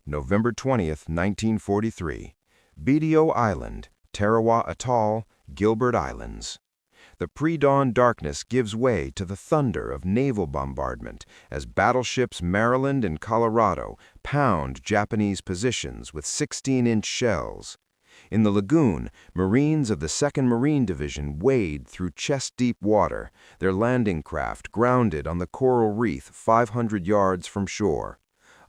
November 20, 1943. BDO Island, Tarawa Atoll, Gilbert Islands. The pre-dawn darkness gives way to the thunder of naval bombardment as battleships Maryland and Colorado pound Japanese positions with 16-inch shells. In the lagoon, Marines of the 2nd Marine Division wade through chest-deep water, their landing craft grounded on the coral reef 500 yards from shore.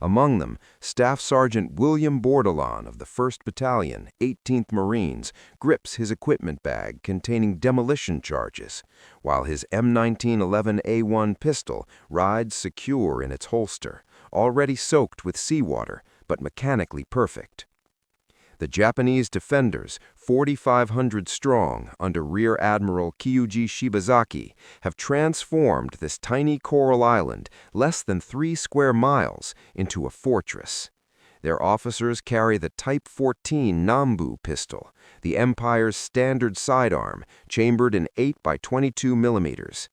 Among them, Staff Sergeant William Bordelon of the 1st Battalion, 18th Marines, grips his equipment bag containing demolition charges, while his M1911A1 pistol rides secure in its holster, already soaked with seawater, but mechanically perfect. The Japanese defenders, 4,500 strong under Rear Admiral Kyuji Shibazaki, have transformed this tiny coral island, less than 3 square miles, into a fortress. Their officers carry the Type 14 Nambu pistol, the Empire's standard sidearm, chambered in 8x22 millimeters.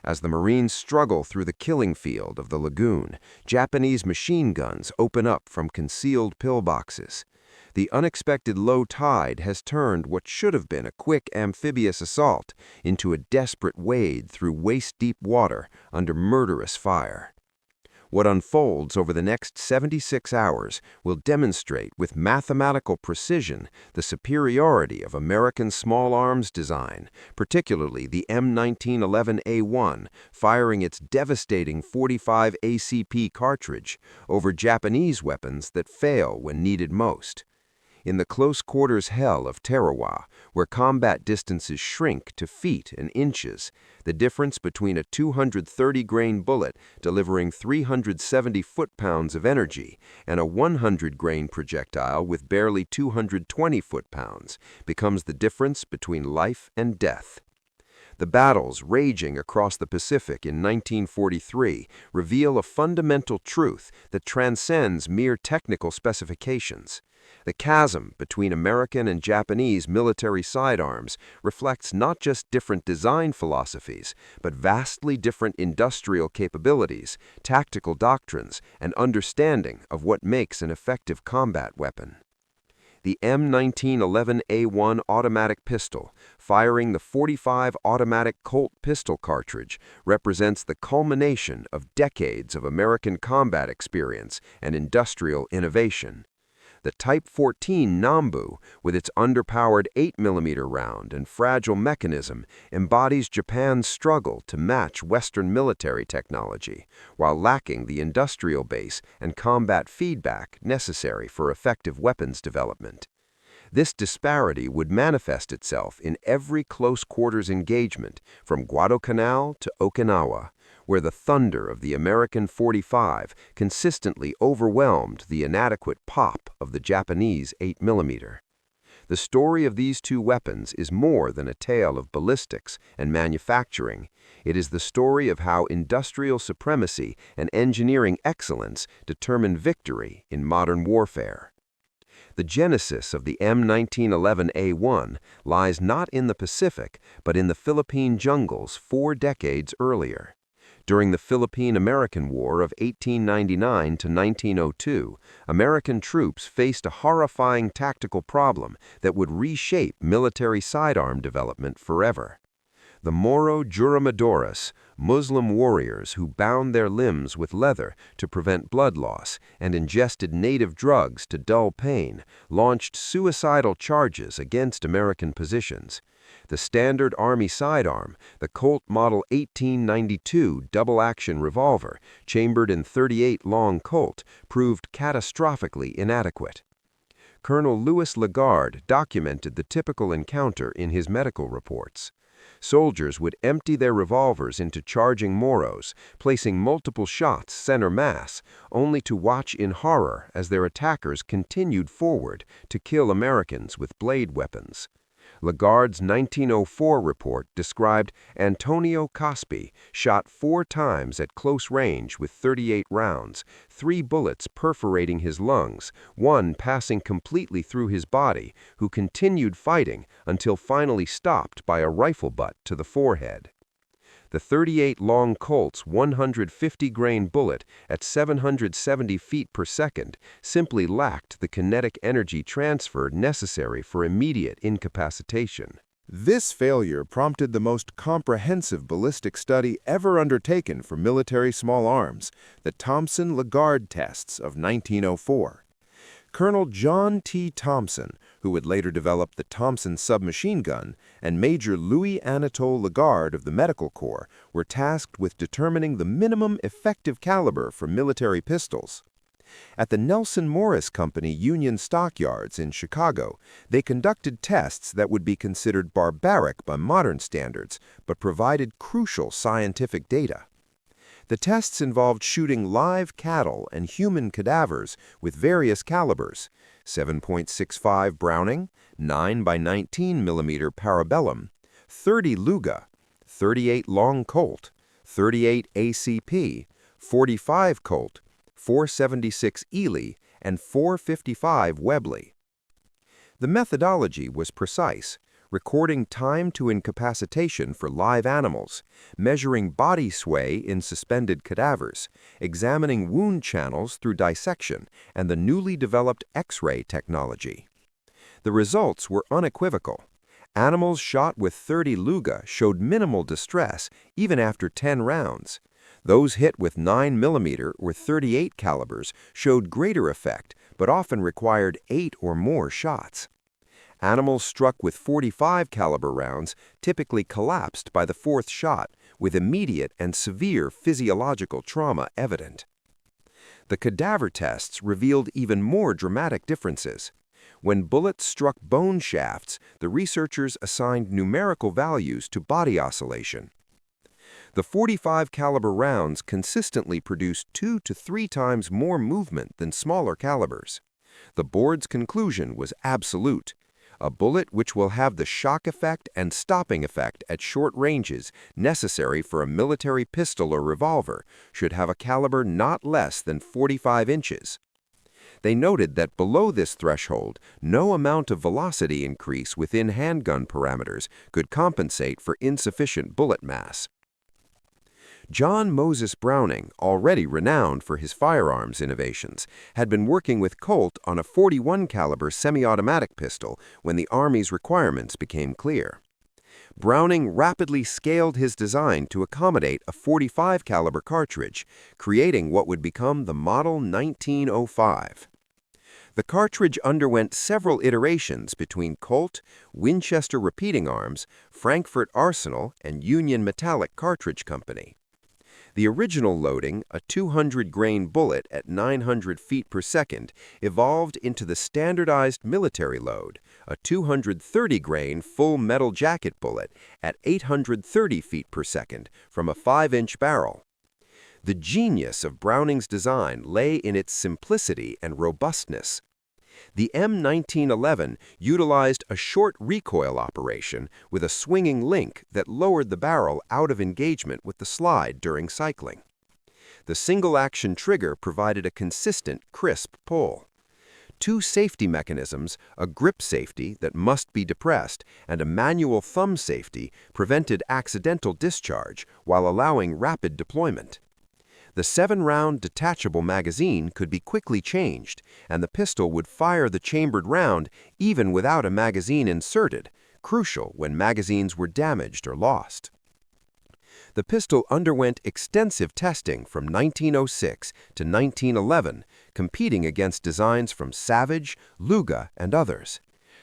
As the Marines struggle through the killing field of the lagoon, Japanese machine guns open up from concealed pillboxes. The unexpected low tide has turned what should have been a quick amphibious assault into a desperate wade through waist-deep water under murderous fire. What unfolds over the next 76 hours will demonstrate with mathematical precision the superiority of American small arms design, particularly the M1911A1 firing its devastating .45 ACP cartridge over Japanese weapons that fail when needed most. In the close-quarters hell of Tarawa, where combat distances shrink to feet and inches, the difference between a 230-grain bullet delivering 370 foot-pounds of energy and a 100-grain projectile with barely 220 foot-pounds becomes the difference between life and death. The battles raging across the Pacific in 1943 reveal a fundamental truth that transcends mere technical specifications. The chasm between American and Japanese military sidearms reflects not just different design philosophies, but vastly different industrial capabilities, tactical doctrines, and understanding of what makes an effective combat weapon. The M1911A1 automatic pistol, firing the .45 automatic Colt pistol cartridge, represents the culmination of decades of American combat experience and industrial innovation. The Type 14 Nambu, with its underpowered 8mm round and fragile mechanism, embodies Japan's struggle to match Western military technology, while lacking the industrial base and combat feedback necessary for effective weapons development. This disparity would manifest itself in every close-quarters engagement, from Guadalcanal to Okinawa, where the thunder of the American .45 consistently overwhelmed the inadequate pop of the Japanese 8mm. The story of these two weapons is more than a tale of ballistics and manufacturing. It is the story of how industrial supremacy and engineering excellence determine victory in modern warfare. The genesis of the M1911A1 lies not in the Pacific, but in the Philippine jungles 4 decades earlier. During the Philippine-American War of 1899 to 1902, American troops faced a horrifying tactical problem that would reshape military sidearm development forever. The Moro Juramadores, Muslim warriors who bound their limbs with leather to prevent blood loss and ingested native drugs to dull pain, launched suicidal charges against American positions. The standard Army sidearm, the Colt Model 1892 double-action revolver, chambered in .38 long Colt, proved catastrophically inadequate. Colonel Louis Lagarde documented the typical encounter in his medical reports. Soldiers would empty their revolvers into charging Moros, placing multiple shots center mass, only to watch in horror as their attackers continued forward to kill Americans with blade weapons. Lagarde's 1904 report described Antonio Caspi shot 4 times at close range with 38 rounds, 3 bullets perforating his lungs, 1 passing completely through his body, who continued fighting until finally stopped by a rifle butt to the forehead. The 38 long Colt's 150-grain bullet at 770 feet per second simply lacked the kinetic energy transfer necessary for immediate incapacitation. This failure prompted the most comprehensive ballistic study ever undertaken for military small arms, the Thompson-Lagarde tests of 1904. Colonel John T. Thompson, who would later develop the Thompson submachine gun, and Major Louis Anatole Lagarde of the Medical Corps were tasked with determining the minimum effective caliber for military pistols. At the Nelson Morris Company Union Stockyards in Chicago, they conducted tests that would be considered barbaric by modern standards, but provided crucial scientific data. The tests involved shooting live cattle and human cadavers with various calibers: 7.65 Browning, 9 by 19 mm Parabellum, 30 Luger, 38 Long Colt, 38 ACP, 45 Colt, 476 Ely, and 455 Webley. The methodology was precise, recording time to incapacitation for live animals, measuring body sway in suspended cadavers, examining wound channels through dissection, and the newly developed X-ray technology. The results were unequivocal. Animals shot with 30 Luger showed minimal distress even after 10 rounds. Those hit with 9 mm or 38 calibers showed greater effect, but often required 8 or more shots. Animals struck with 45 caliber rounds typically collapsed by the 4th shot, with immediate and severe physiological trauma evident. The cadaver tests revealed even more dramatic differences. When bullets struck bone shafts, the researchers assigned numerical values to body oscillation. The 45 caliber rounds consistently produced 2 to 3 times more movement than smaller calibers. The board's conclusion was absolute. A bullet which will have the shock effect and stopping effect at short ranges necessary for a military pistol or revolver should have a caliber not less than 45 inches. They noted that below this threshold, no amount of velocity increase within handgun parameters could compensate for insufficient bullet mass. John Moses Browning, already renowned for his firearms innovations, had been working with Colt on a 41 caliber semi-automatic pistol when the Army's requirements became clear. Browning rapidly scaled his design to accommodate a 45 caliber cartridge, creating what would become the Model 1905. The cartridge underwent several iterations between Colt, Winchester Repeating Arms, Frankfurt Arsenal, and Union Metallic Cartridge Company. The original loading, a 200-grain bullet at 900 feet per second, evolved into the standardized military load, a 230-grain full metal jacket bullet at 830 feet per second from a 5-inch barrel. The genius of Browning's design lay in its simplicity and robustness. The M1911 utilized a short recoil operation with a swinging link that lowered the barrel out of engagement with the slide during cycling. The single-action trigger provided a consistent, crisp pull. 2 safety mechanisms, a grip safety that must be depressed and a manual thumb safety, prevented accidental discharge while allowing rapid deployment. The 7-round detachable magazine could be quickly changed, and the pistol would fire the chambered round even without a magazine inserted, crucial when magazines were damaged or lost. The pistol underwent extensive testing from 1906 to 1911, competing against designs from Savage, Luger, and others.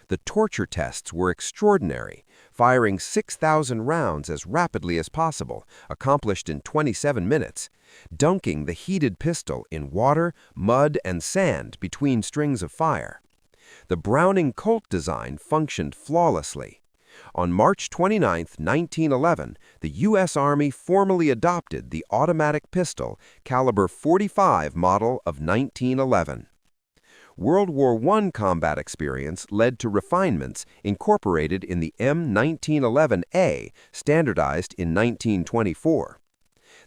The torture tests were extraordinary, firing 6,000 rounds as rapidly as possible, accomplished in 27 minutes, dunking the heated pistol in water, mud, and sand between strings of fire. The Browning Colt design functioned flawlessly. On March 29, 1911, the U.S. Army formally adopted the automatic pistol caliber .45 model of 1911. World War I combat experience led to refinements incorporated in the M1911A, standardized in 1924.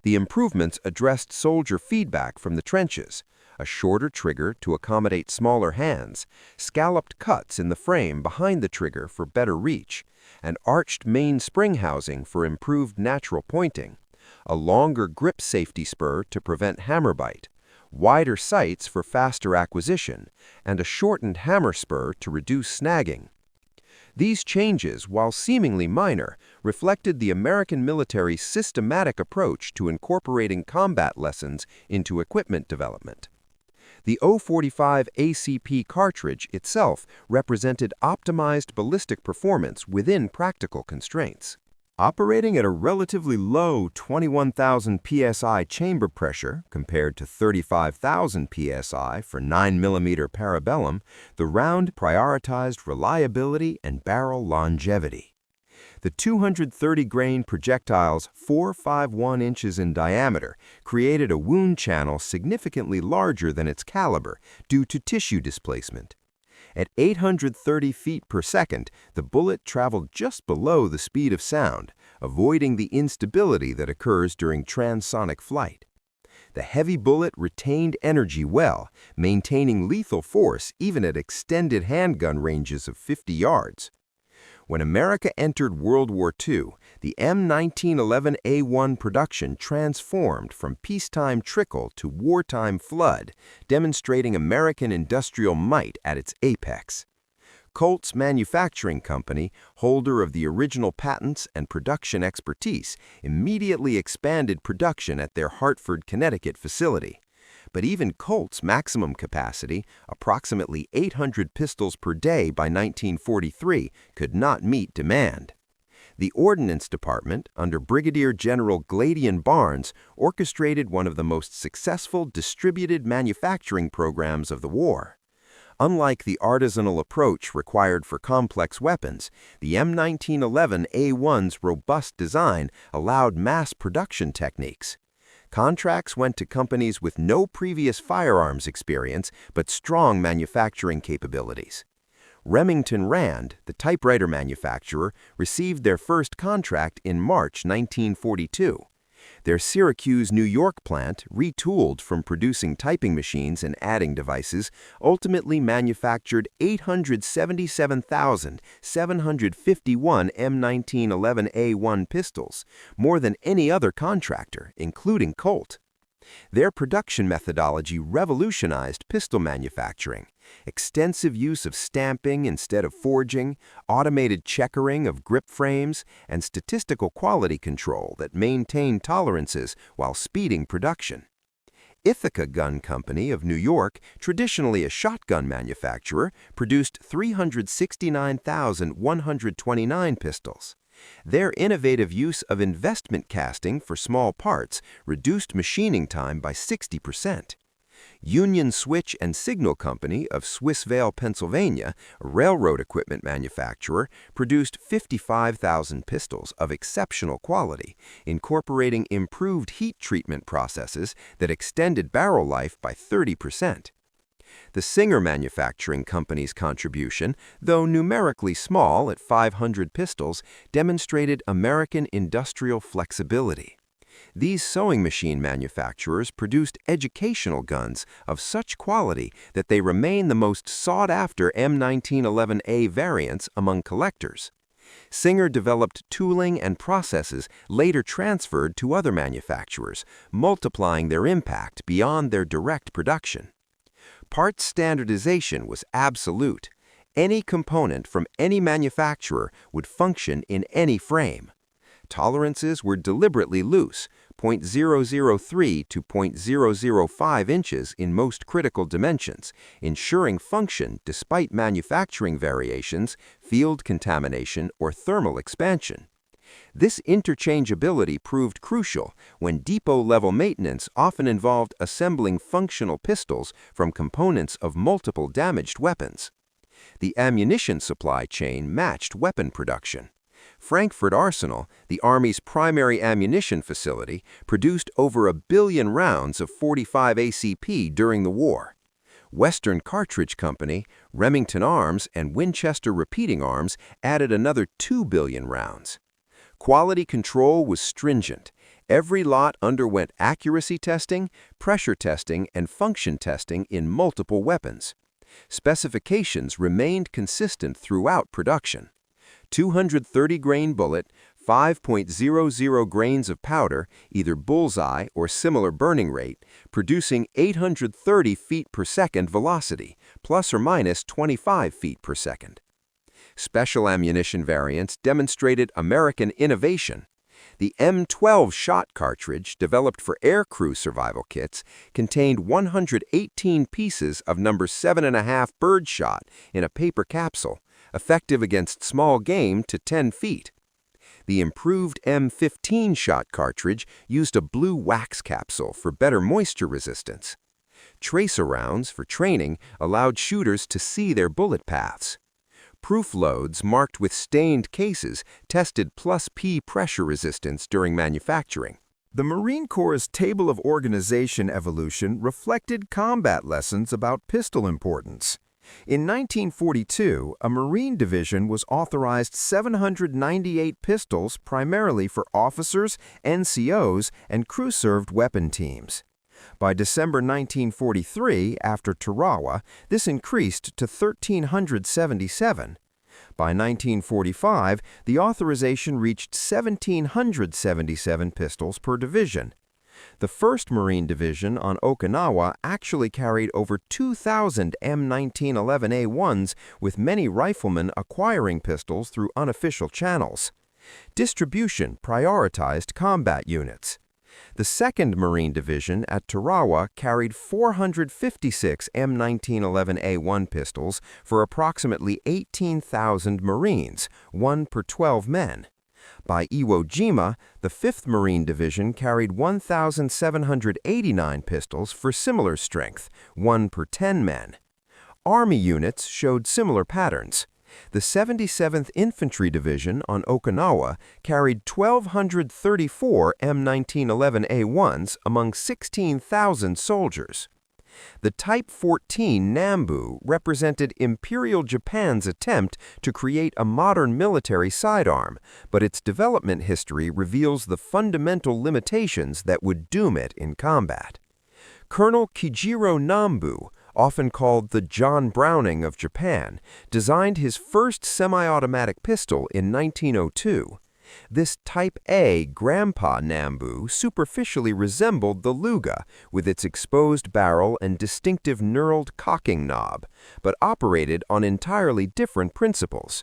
The improvements addressed soldier feedback from the trenches, a shorter trigger to accommodate smaller hands, scalloped cuts in the frame behind the trigger for better reach, an arched main spring housing for improved natural pointing, a longer grip safety spur to prevent hammer bite, wider sights for faster acquisition, and a shortened hammer spur to reduce snagging. These changes, while seemingly minor, reflected the American military's systematic approach to incorporating combat lessons into equipment development. The 045 ACP cartridge itself represented optimized ballistic performance within practical constraints. Operating at a relatively low 21,000 psi chamber pressure compared to 35,000 psi for 9mm parabellum, the round prioritized reliability and barrel longevity. The 230-grain projectile's 4.51 inches in diameter created a wound channel significantly larger than its caliber due to tissue displacement. At 830 feet per second, the bullet traveled just below the speed of sound, avoiding the instability that occurs during transonic flight. The heavy bullet retained energy well, maintaining lethal force even at extended handgun ranges of 50 yards. When America entered World War II, the M1911A1 production transformed from peacetime trickle to wartime flood, demonstrating American industrial might at its apex. Colt's Manufacturing Company, holder of the original patents and production expertise, immediately expanded production at their Hartford, Connecticut facility. But even Colt's maximum capacity, approximately 800 pistols per day by 1943, could not meet demand. The Ordnance Department, under Brigadier General Gladian Barnes, orchestrated one of the most successful distributed manufacturing programs of the war. Unlike the artisanal approach required for complex weapons, the M1911A1's robust design allowed mass production techniques. Contracts went to companies with no previous firearms experience but strong manufacturing capabilities. Remington Rand, the typewriter manufacturer, received their first contract in March 1942. Their Syracuse, New York plant, retooled from producing typing machines and adding devices, ultimately manufactured 877,751 M1911A1 pistols, more than any other contractor, including Colt. Their production methodology revolutionized pistol manufacturing. Extensive use of stamping instead of forging, automated checkering of grip frames, and statistical quality control that maintained tolerances while speeding production. Ithaca Gun Company of New York, traditionally a shotgun manufacturer, produced 369,129 pistols. Their innovative use of investment casting for small parts reduced machining time by 60%. Union Switch and Signal Company of Swissvale, Pennsylvania, a railroad equipment manufacturer, produced 55,000 pistols of exceptional quality, incorporating improved heat treatment processes that extended barrel life by 30%. The Singer Manufacturing Company's contribution, though numerically small at 500 pistols, demonstrated American industrial flexibility. These sewing machine manufacturers produced educational guns of such quality that they remain the most sought-after M1911A variants among collectors. Singer developed tooling and processes later transferred to other manufacturers, multiplying their impact beyond their direct production. Parts standardization was absolute. Any component from any manufacturer would function in any frame. Tolerances were deliberately loose, 0.003 to 0.005 inches in most critical dimensions, ensuring function despite manufacturing variations, field contamination, or thermal expansion. This interchangeability proved crucial when depot-level maintenance often involved assembling functional pistols from components of multiple damaged weapons. The ammunition supply chain matched weapon production. Frankfurt Arsenal, the Army's primary ammunition facility, produced over 1 billion rounds of .45 ACP during the war. Western Cartridge Company, Remington Arms, and Winchester Repeating Arms added another 2 billion rounds. Quality control was stringent. Every lot underwent accuracy testing, pressure testing, and function testing in multiple weapons. Specifications remained consistent throughout production. 230-grain bullet, 5.00 grains of powder, either bullseye or similar burning rate, producing 830 feet per second velocity, plus or minus 25 feet per second. Special ammunition variants demonstrated American innovation. The M12 shot cartridge, developed for aircrew survival kits, contained 118 pieces of number 7.5 birdshot in a paper capsule, effective against small game to 10 feet. The improved M15 shot cartridge used a blue wax capsule for better moisture resistance. Tracer rounds for training allowed shooters to see their bullet paths. Proof loads marked with stained cases tested +P pressure resistance during manufacturing. The Marine Corps' table of organization evolution reflected combat lessons about pistol importance. In 1942, a Marine division was authorized 798 pistols primarily for officers, NCOs, and crew-served weapon teams. By December 1943, after Tarawa, this increased to 1,377. By 1945, the authorization reached 1,777 pistols per division. The 1st Marine Division on Okinawa actually carried over 2,000 M1911A1s, with many riflemen acquiring pistols through unofficial channels. Distribution prioritized combat units. The 2nd Marine Division at Tarawa carried 456 M1911A1 pistols for approximately 18,000 Marines, 1 per 12 men. By Iwo Jima, the 5th Marine Division carried 1,789 pistols for similar strength, 1 per 10 men. Army units showed similar patterns. The 77th Infantry Division on Okinawa carried 1,234 M1911A1s among 16,000 soldiers. The Type 14 Nambu represented Imperial Japan's attempt to create a modern military sidearm, but its development history reveals the fundamental limitations that would doom it in combat. Colonel Kijiro Nambu, often called the John Browning of Japan, designed his first semi-automatic pistol in 1902. This Type A Grandpa Nambu superficially resembled the Luga, with its exposed barrel and distinctive knurled cocking knob, but operated on entirely different principles.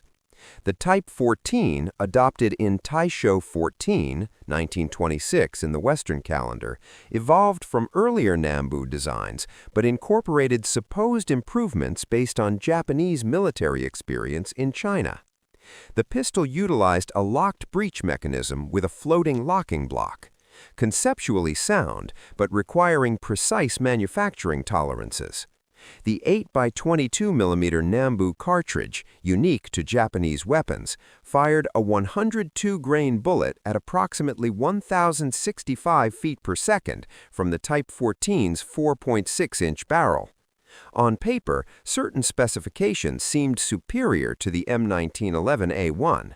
The Type 14, adopted in Taisho 14, 1926 in the Western calendar, evolved from earlier Nambu designs, but incorporated supposed improvements based on Japanese military experience in China. The pistol utilized a locked breech mechanism with a floating locking block. Conceptually sound, but requiring precise manufacturing tolerances. The 8x22mm Nambu cartridge, unique to Japanese weapons, fired a 102-grain bullet at approximately 1,065 feet per second from the Type 14's 4.6-inch barrel. On paper, certain specifications seemed superior to the M1911A1.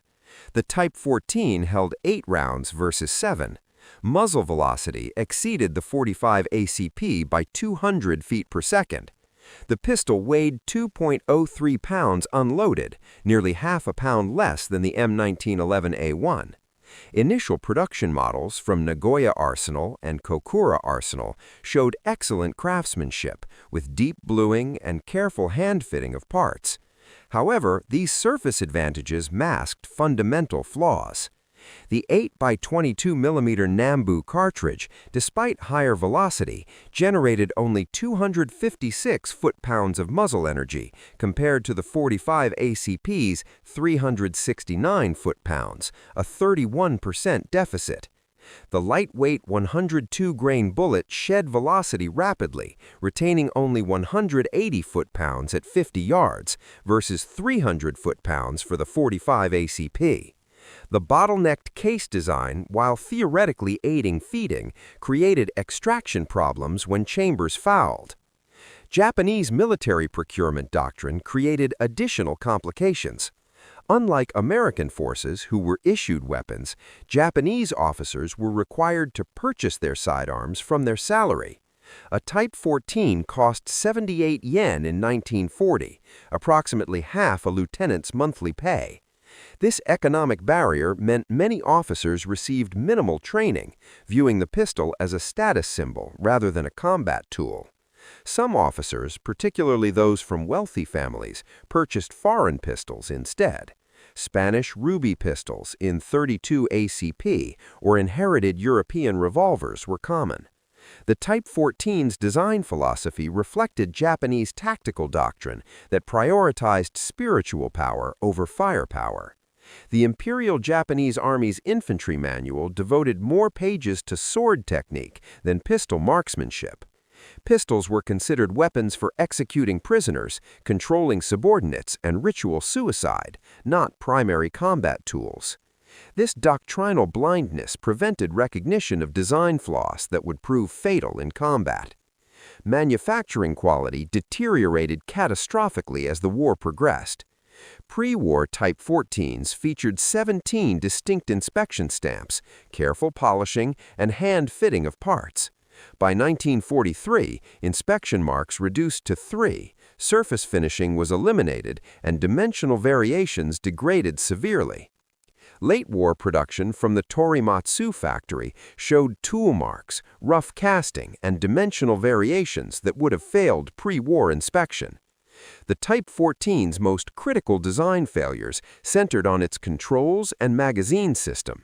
The Type 14 held 8 rounds versus 7. Muzzle velocity exceeded the 45 ACP by 200 feet per second. The pistol weighed 2.03 pounds unloaded, nearly half a pound less than the M1911A1. Initial production models from Nagoya Arsenal and Kokura Arsenal showed excellent craftsmanship, with deep bluing and careful hand-fitting of parts. However, these surface advantages masked fundamental flaws. The 8x22mm Nambu cartridge, despite higher velocity, generated only 256 foot-pounds of muzzle energy compared to the 45 ACP's 369 foot-pounds, a 31% deficit. The lightweight 102-grain bullet shed velocity rapidly, retaining only 180 foot-pounds at 50 yards versus 300 foot-pounds for the 45 ACP. The bottlenecked case design, while theoretically aiding feeding, created extraction problems when chambers fouled. Japanese military procurement doctrine created additional complications. Unlike American forces who were issued weapons, Japanese officers were required to purchase their sidearms from their salary. A Type 14 cost 78 yen in 1940, approximately half a lieutenant's monthly pay. This economic barrier meant many officers received minimal training, viewing the pistol as a status symbol rather than a combat tool. Some officers, particularly those from wealthy families, purchased foreign pistols instead. Spanish ruby pistols in .32 ACP or inherited European revolvers were common. The Type 14's design philosophy reflected Japanese tactical doctrine that prioritized spiritual power over firepower. The Imperial Japanese Army's infantry manual devoted more pages to sword technique than pistol marksmanship. Pistols were considered weapons for executing prisoners, controlling subordinates, and ritual suicide, not primary combat tools. This doctrinal blindness prevented recognition of design flaws that would prove fatal in combat. Manufacturing quality deteriorated catastrophically as the war progressed. Pre-war Type 14s featured 17 distinct inspection stamps, careful polishing, and hand-fitting of parts. By 1943, inspection marks reduced to 3, surface finishing was eliminated, and dimensional variations degraded severely. Late-war production from the Torimatsu factory showed tool marks, rough casting, and dimensional variations that would have failed pre-war inspection. The Type 14's most critical design failures centered on its controls and magazine system.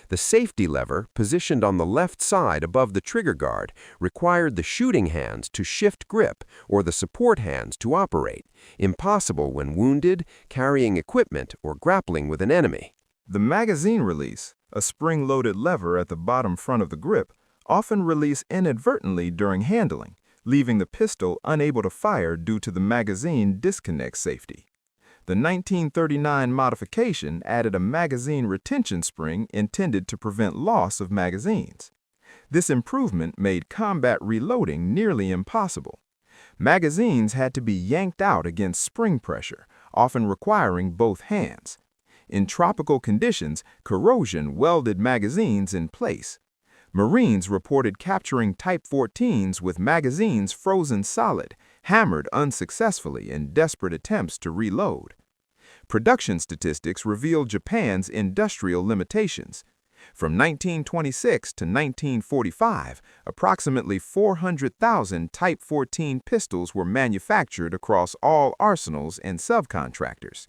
The safety lever, positioned on the left side above the trigger guard, required the shooting hands to shift grip or the support hands to operate, impossible when wounded, carrying equipment, or grappling with an enemy. The magazine release, a spring-loaded lever at the bottom front of the grip, often released inadvertently during handling, leaving the pistol unable to fire due to the magazine disconnect safety. The 1939 modification added a magazine retention spring intended to prevent loss of magazines. This improvement made combat reloading nearly impossible. Magazines had to be yanked out against spring pressure, often requiring both hands. In tropical conditions, corrosion welded magazines in place. Marines reported capturing Type 14s with magazines frozen solid, hammered unsuccessfully in desperate attempts to reload. Production statistics reveal Japan's industrial limitations. From 1926 to 1945, approximately 400,000 Type 14 pistols were manufactured across all arsenals and subcontractors.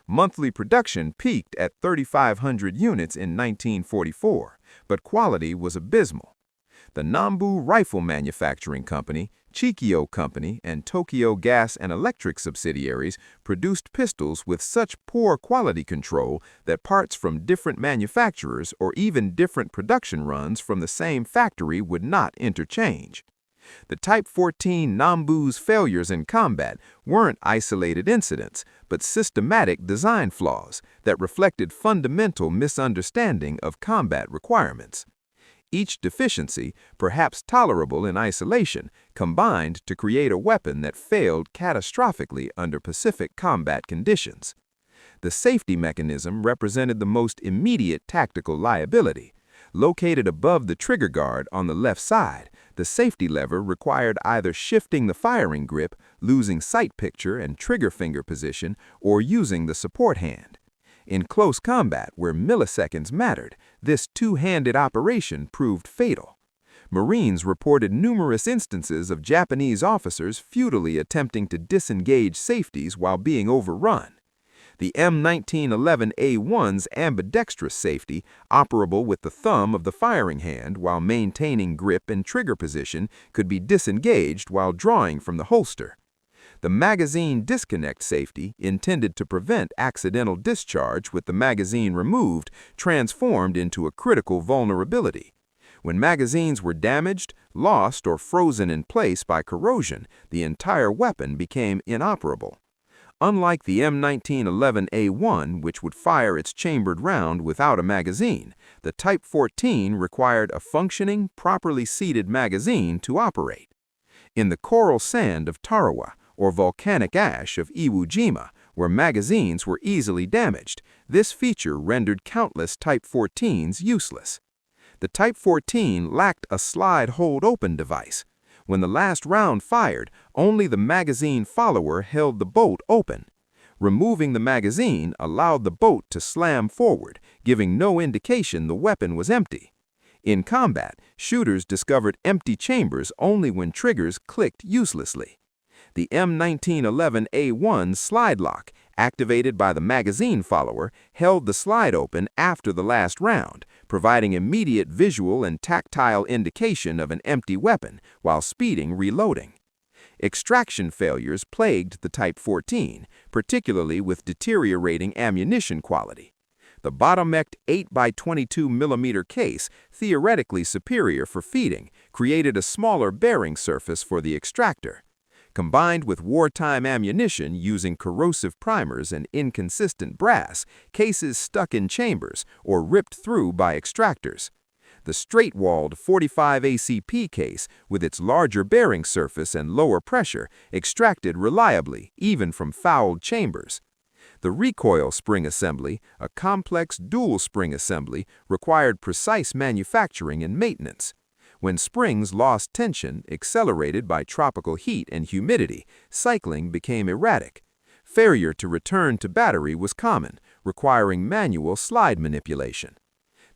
Monthly production peaked at 3,500 units in 1944, but quality was abysmal. The Nambu Rifle Manufacturing Company, Chikyo Company, and Tokyo Gas and Electric subsidiaries produced pistols with such poor quality control that parts from different manufacturers or even different production runs from the same factory would not interchange. The Type 14 Nambu's failures in combat weren't isolated incidents, but systematic design flaws that reflected fundamental misunderstanding of combat requirements. Each deficiency, perhaps tolerable in isolation, combined to create a weapon that failed catastrophically under Pacific combat conditions. The safety mechanism represented the most immediate tactical liability. Located above the trigger guard on the left side, the safety lever required either shifting the firing grip, losing sight picture and trigger finger position, or using the support hand. In close combat, where milliseconds mattered, this two-handed operation proved fatal. Marines reported numerous instances of Japanese officers futilely attempting to disengage safeties while being overrun. The M1911A1's ambidextrous safety, operable with the thumb of the firing hand while maintaining grip and trigger position, could be disengaged while drawing from the holster. The magazine disconnect safety, intended to prevent accidental discharge with the magazine removed, transformed into a critical vulnerability. When magazines were damaged, lost, or frozen in place by corrosion, the entire weapon became inoperable. Unlike the M1911A1, which would fire its chambered round without a magazine, the Type 14 required a functioning, properly seated magazine to operate. In the coral sand of Tarawa, or volcanic ash of Iwo Jima, where magazines were easily damaged. This feature rendered countless Type 14s useless. The Type 14 lacked a slide hold-open device. When the last round fired, only the magazine follower held the bolt open. Removing the magazine allowed the bolt to slam forward, giving no indication the weapon was empty. In combat, shooters discovered empty chambers only when triggers clicked uselessly. The M1911A1 slide lock, activated by the magazine follower, held the slide open after the last round, providing immediate visual and tactile indication of an empty weapon while speeding reloading. Extraction failures plagued the Type 14, particularly with deteriorating ammunition quality. The bottom-necked 8x22mm case, theoretically superior for feeding, created a smaller bearing surface for the extractor. Combined with wartime ammunition using corrosive primers and inconsistent brass, cases stuck in chambers or ripped through by extractors. The straight-walled 45 ACP case, with its larger bearing surface and lower pressure, extracted reliably even from fouled chambers. The recoil spring assembly, a complex dual spring assembly, required precise manufacturing and maintenance. When springs lost tension, accelerated by tropical heat and humidity, cycling became erratic. Failure to return to battery was common, requiring manual slide manipulation.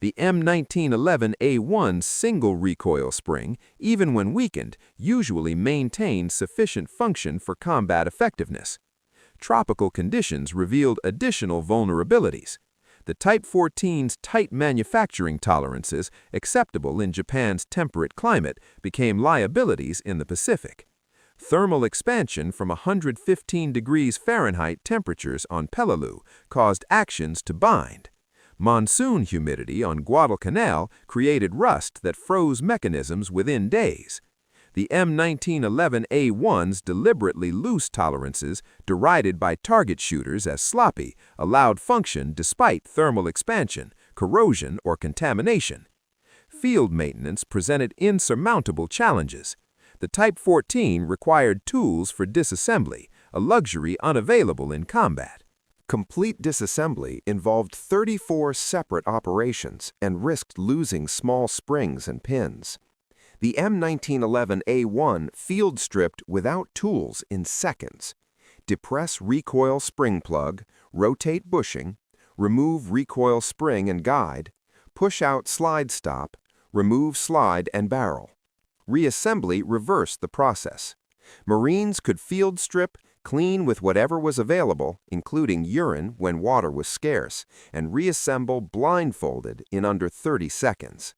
The M1911A1 single recoil spring, even when weakened, usually maintained sufficient function for combat effectiveness. Tropical conditions revealed additional vulnerabilities. The Type 14's tight manufacturing tolerances, acceptable in Japan's temperate climate, became liabilities in the Pacific. Thermal expansion from 115 degrees Fahrenheit temperatures on Peleliu caused actions to bind. Monsoon humidity on Guadalcanal created rust that froze mechanisms within days. The M1911A1's deliberately loose tolerances, derided by target shooters as sloppy, allowed function despite thermal expansion, corrosion, or contamination. Field maintenance presented insurmountable challenges. The Type 14 required tools for disassembly, a luxury unavailable in combat. Complete disassembly involved 34 separate operations and risked losing small springs and pins. The M1911A1 field stripped without tools in seconds. Depress recoil spring plug, rotate bushing, remove recoil spring and guide, push out slide stop, remove slide and barrel. Reassembly reversed the process. Marines could field strip, clean with whatever was available, including urine when water was scarce, and reassemble blindfolded in under 30 seconds.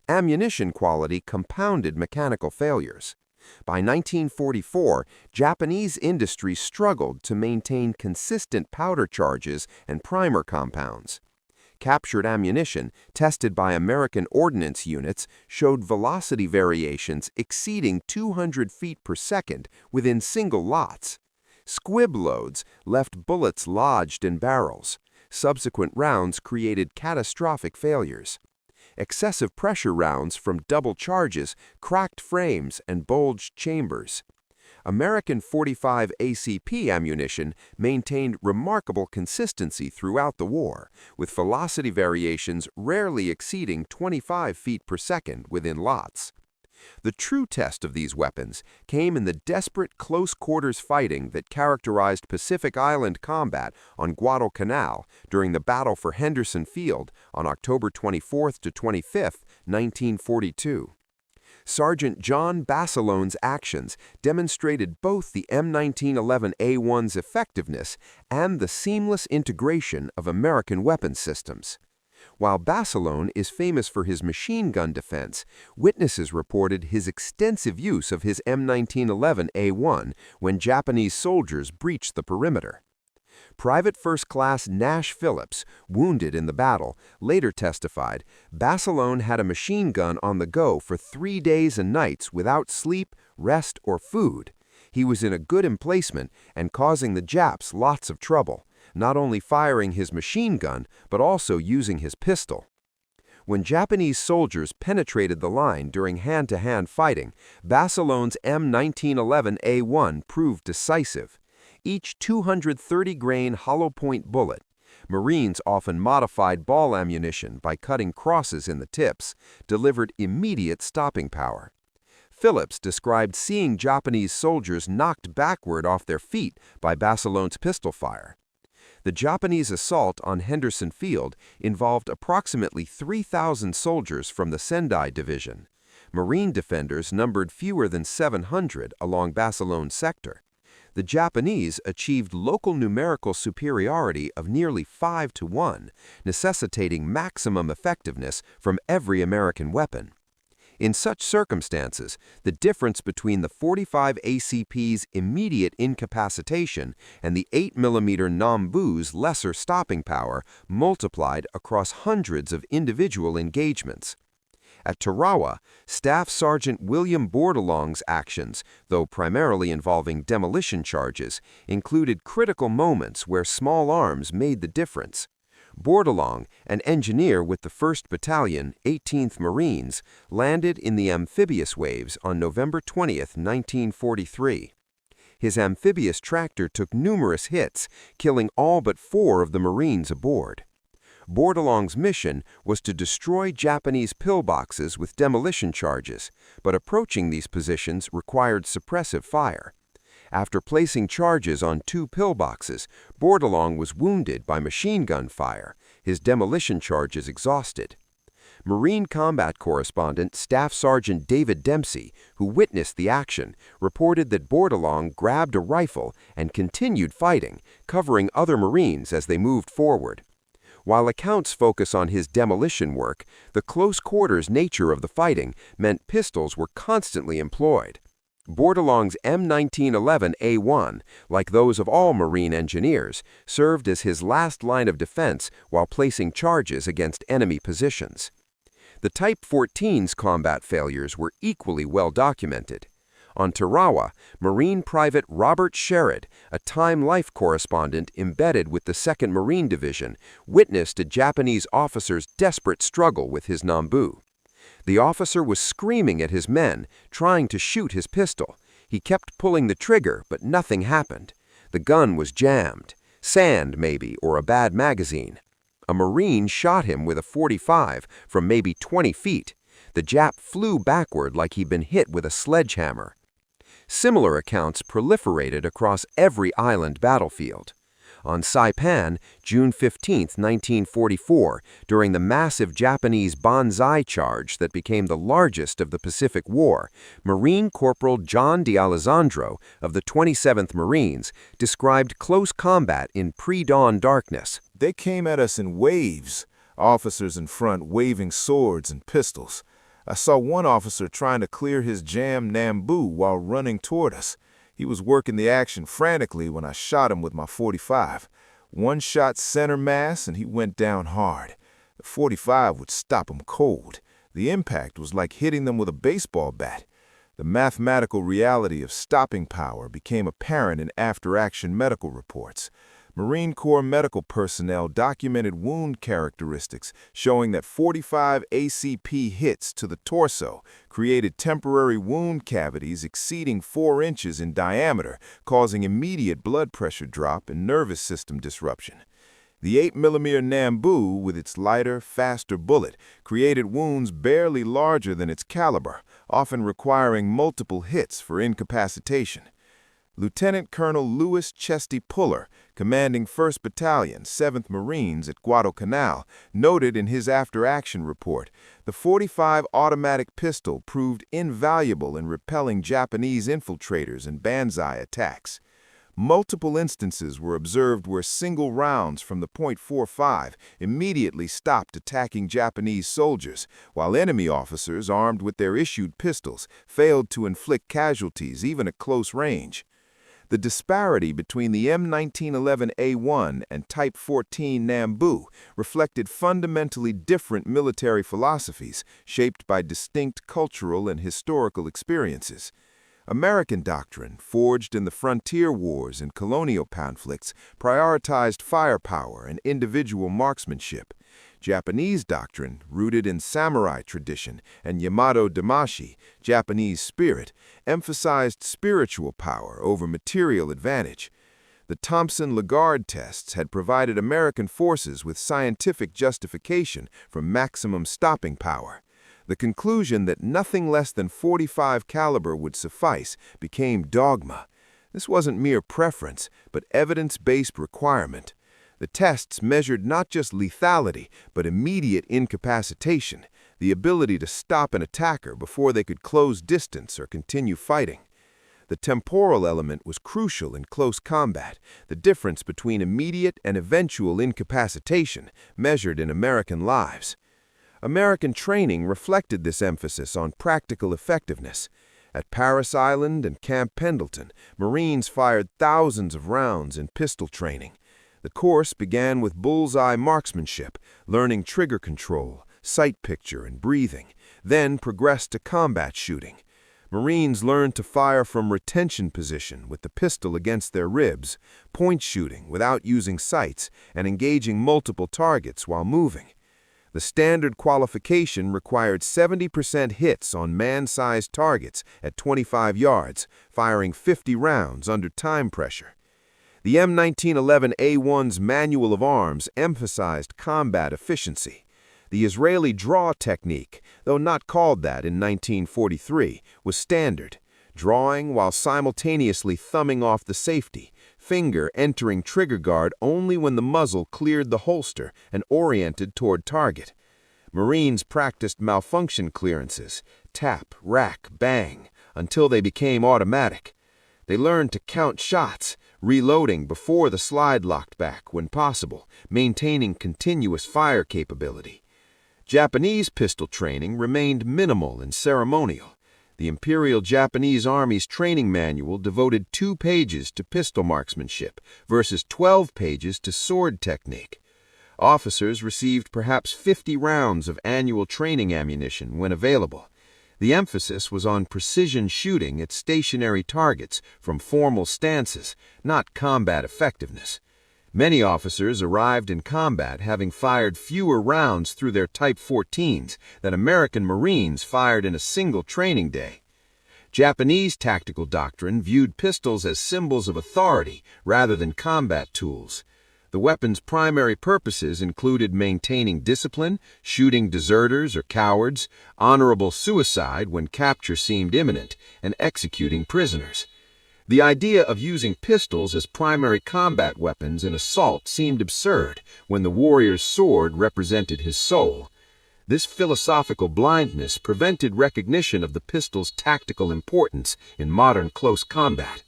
Ammunition quality compounded mechanical failures. By 1944, Japanese industry struggled to maintain consistent powder charges and primer compounds. Captured ammunition, tested by American ordnance units, showed velocity variations exceeding 200 feet per second within single lots. Squib loads left bullets lodged in barrels. Subsequent rounds created catastrophic failures. Excessive pressure rounds from double charges cracked frames and bulged chambers. American 45 ACP ammunition maintained remarkable consistency throughout the war, with velocity variations rarely exceeding 25 feet per second within lots. The true test of these weapons came in the desperate close-quarters fighting that characterized Pacific Island combat on Guadalcanal during the Battle for Henderson Field on October 24 to 25, 1942. Sergeant John Bassilone's actions demonstrated both the M1911A1's effectiveness and the seamless integration of American weapons systems. While Bassilone is famous for his machine gun defense, witnesses reported his extensive use of his M1911A1 when Japanese soldiers breached the perimeter. Private First Class Nash Phillips, wounded in the battle, later testified, Bassilone had a machine gun on the go for 3 days and nights without sleep, rest, or food. He was in a good emplacement and causing the Japs lots of trouble, not only firing his machine gun, but also using his pistol. When Japanese soldiers penetrated the line during hand-to-hand fighting, Bassilone's M1911A1 proved decisive. each 230-grain hollow-point bullet. Marines often modified ball ammunition by cutting crosses in the tips, delivered immediate stopping power. Phillips described seeing Japanese soldiers knocked backward off their feet by Basilon's pistol fire. The Japanese assault on Henderson Field involved approximately 3,000 soldiers from the Sendai Division. Marine defenders numbered fewer than 700 along Basilon's sector. The Japanese achieved local numerical superiority of nearly 5-to-1, necessitating maximum effectiveness from every American weapon. In such circumstances, the difference between the 45 ACP's immediate incapacitation and the 8mm Nambu's lesser stopping power multiplied across hundreds of individual engagements. At Tarawa, Staff Sergeant William Bourdaloing's actions, though primarily involving demolition charges, included critical moments where small arms made the difference. Bourdaloing, an engineer with the 1st Battalion, 18th Marines, landed in the amphibious waves on November 20, 1943. His amphibious tractor took numerous hits, killing all but 4 of the Marines aboard. Bourdaloing's mission was to destroy Japanese pillboxes with demolition charges, but approaching these positions required suppressive fire. After placing charges on 2 pillboxes, Bourdaloing was wounded by machine gun fire, his demolition charges exhausted. Marine combat correspondent Staff Sergeant David Dempsey, who witnessed the action, reported that Bourdaloing grabbed a rifle and continued fighting, covering other Marines as they moved forward. While accounts focus on his demolition work, the close-quarters nature of the fighting meant pistols were constantly employed. Bourdaloing's M1911A1, like those of all Marine engineers, served as his last line of defense while placing charges against enemy positions. The Type 14's combat failures were equally well documented. On Tarawa, Marine Private Robert Sherrod, a Time Life correspondent embedded with the 2nd Marine Division, witnessed a Japanese officer's desperate struggle with his Nambu. The officer was screaming at his men, trying to shoot his pistol. He kept pulling the trigger, but nothing happened. The gun was jammed. Sand, maybe, or a bad magazine. A Marine shot him with a .45 from maybe 20 feet. The Jap flew backward like he'd been hit with a sledgehammer. Similar accounts proliferated across every island battlefield. On Saipan, June 15, 1944, during the massive Japanese banzai charge that became the largest of the Pacific War, Marine Corporal John D'Alessandro of the 27th Marines described close combat in pre-dawn darkness. They came at us in waves, officers in front waving swords and pistols. I saw one officer trying to clear his jammed Nambu while running toward us. He was working the action frantically when I shot him with my .45. One shot center mass and he went down hard. The .45 would stop him cold. The impact was like hitting them with a baseball bat. The mathematical reality of stopping power became apparent in after-action medical reports. Marine Corps medical personnel documented wound characteristics showing that 45 ACP hits to the torso created temporary wound cavities exceeding 4 inches in diameter, causing immediate blood pressure drop and nervous system disruption. The 8mm Nambu, with its lighter, faster bullet, created wounds barely larger than its caliber, often requiring multiple hits for incapacitation. Lieutenant Colonel Louis Chesty Puller, commanding 1st Battalion, 7th Marines at Guadalcanal, noted in his after-action report, the .45 automatic pistol proved invaluable in repelling Japanese infiltrators and banzai attacks. Multiple instances were observed where single rounds from the .45 immediately stopped attacking Japanese soldiers, while enemy officers armed with their issued pistols failed to inflict casualties even at close range. The disparity between the M1911A1 and Type 14 Nambu reflected fundamentally different military philosophies shaped by distinct cultural and historical experiences. American doctrine, forged in the frontier wars and colonial conflicts, prioritized firepower and individual marksmanship. Japanese doctrine, rooted in samurai tradition and Yamato Damashi, Japanese spirit, emphasized spiritual power over material advantage. The Thompson-Lagarde tests had provided American forces with scientific justification for maximum stopping power. The conclusion that nothing less than .45 caliber would suffice became dogma. This wasn't mere preference, but evidence-based requirement. The tests measured not just lethality, but immediate incapacitation, the ability to stop an attacker before they could close distance or continue fighting. The temporal element was crucial in close combat, the difference between immediate and eventual incapacitation, measured in American lives. American training reflected this emphasis on practical effectiveness. At Paris Island and Camp Pendleton, Marines fired thousands of rounds in pistol training. The course began with bullseye marksmanship, learning trigger control, sight picture, and breathing, then progressed to combat shooting. Marines learned to fire from retention position with the pistol against their ribs, point shooting without using sights, and engaging multiple targets while moving. The standard qualification required 70% hits on man-sized targets at 25 yards, firing 50 rounds under time pressure. The M1911A1's manual of arms emphasized combat efficiency. The Israeli draw technique, though not called that in 1943, was standard, drawing while simultaneously thumbing off the safety, finger entering trigger guard only when the muzzle cleared the holster and oriented toward target. Marines practiced malfunction clearances, tap, rack, bang, until they became automatic. They learned to count shots, reloading before the slide locked back when possible, maintaining continuous fire capability. Japanese pistol training remained minimal and ceremonial. The Imperial Japanese Army's training manual devoted 2 pages to pistol marksmanship versus 12 pages to sword technique. Officers received perhaps 50 rounds of annual training ammunition when available. The emphasis was on precision shooting at stationary targets from formal stances, not combat effectiveness. Many officers arrived in combat having fired fewer rounds through their Type 14s than American Marines fired in a single training day. Japanese tactical doctrine viewed pistols as symbols of authority rather than combat tools. The weapon's primary purposes included maintaining discipline, shooting deserters or cowards, honorable suicide when capture seemed imminent, and executing prisoners. The idea of using pistols as primary combat weapons in assault seemed absurd when the warrior's sword represented his soul. This philosophical blindness prevented recognition of the pistol's tactical importance in modern close combat.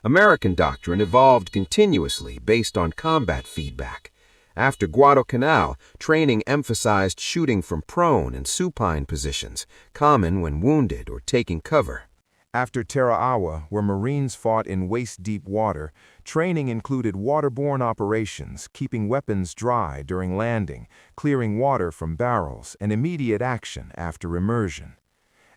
American doctrine evolved continuously based on combat feedback. After Guadalcanal, training emphasized shooting from prone and supine positions, common when wounded or taking cover. After Tarawa, where Marines fought in waist-deep water, training included waterborne operations, keeping weapons dry during landing, clearing water from barrels, and immediate action after immersion.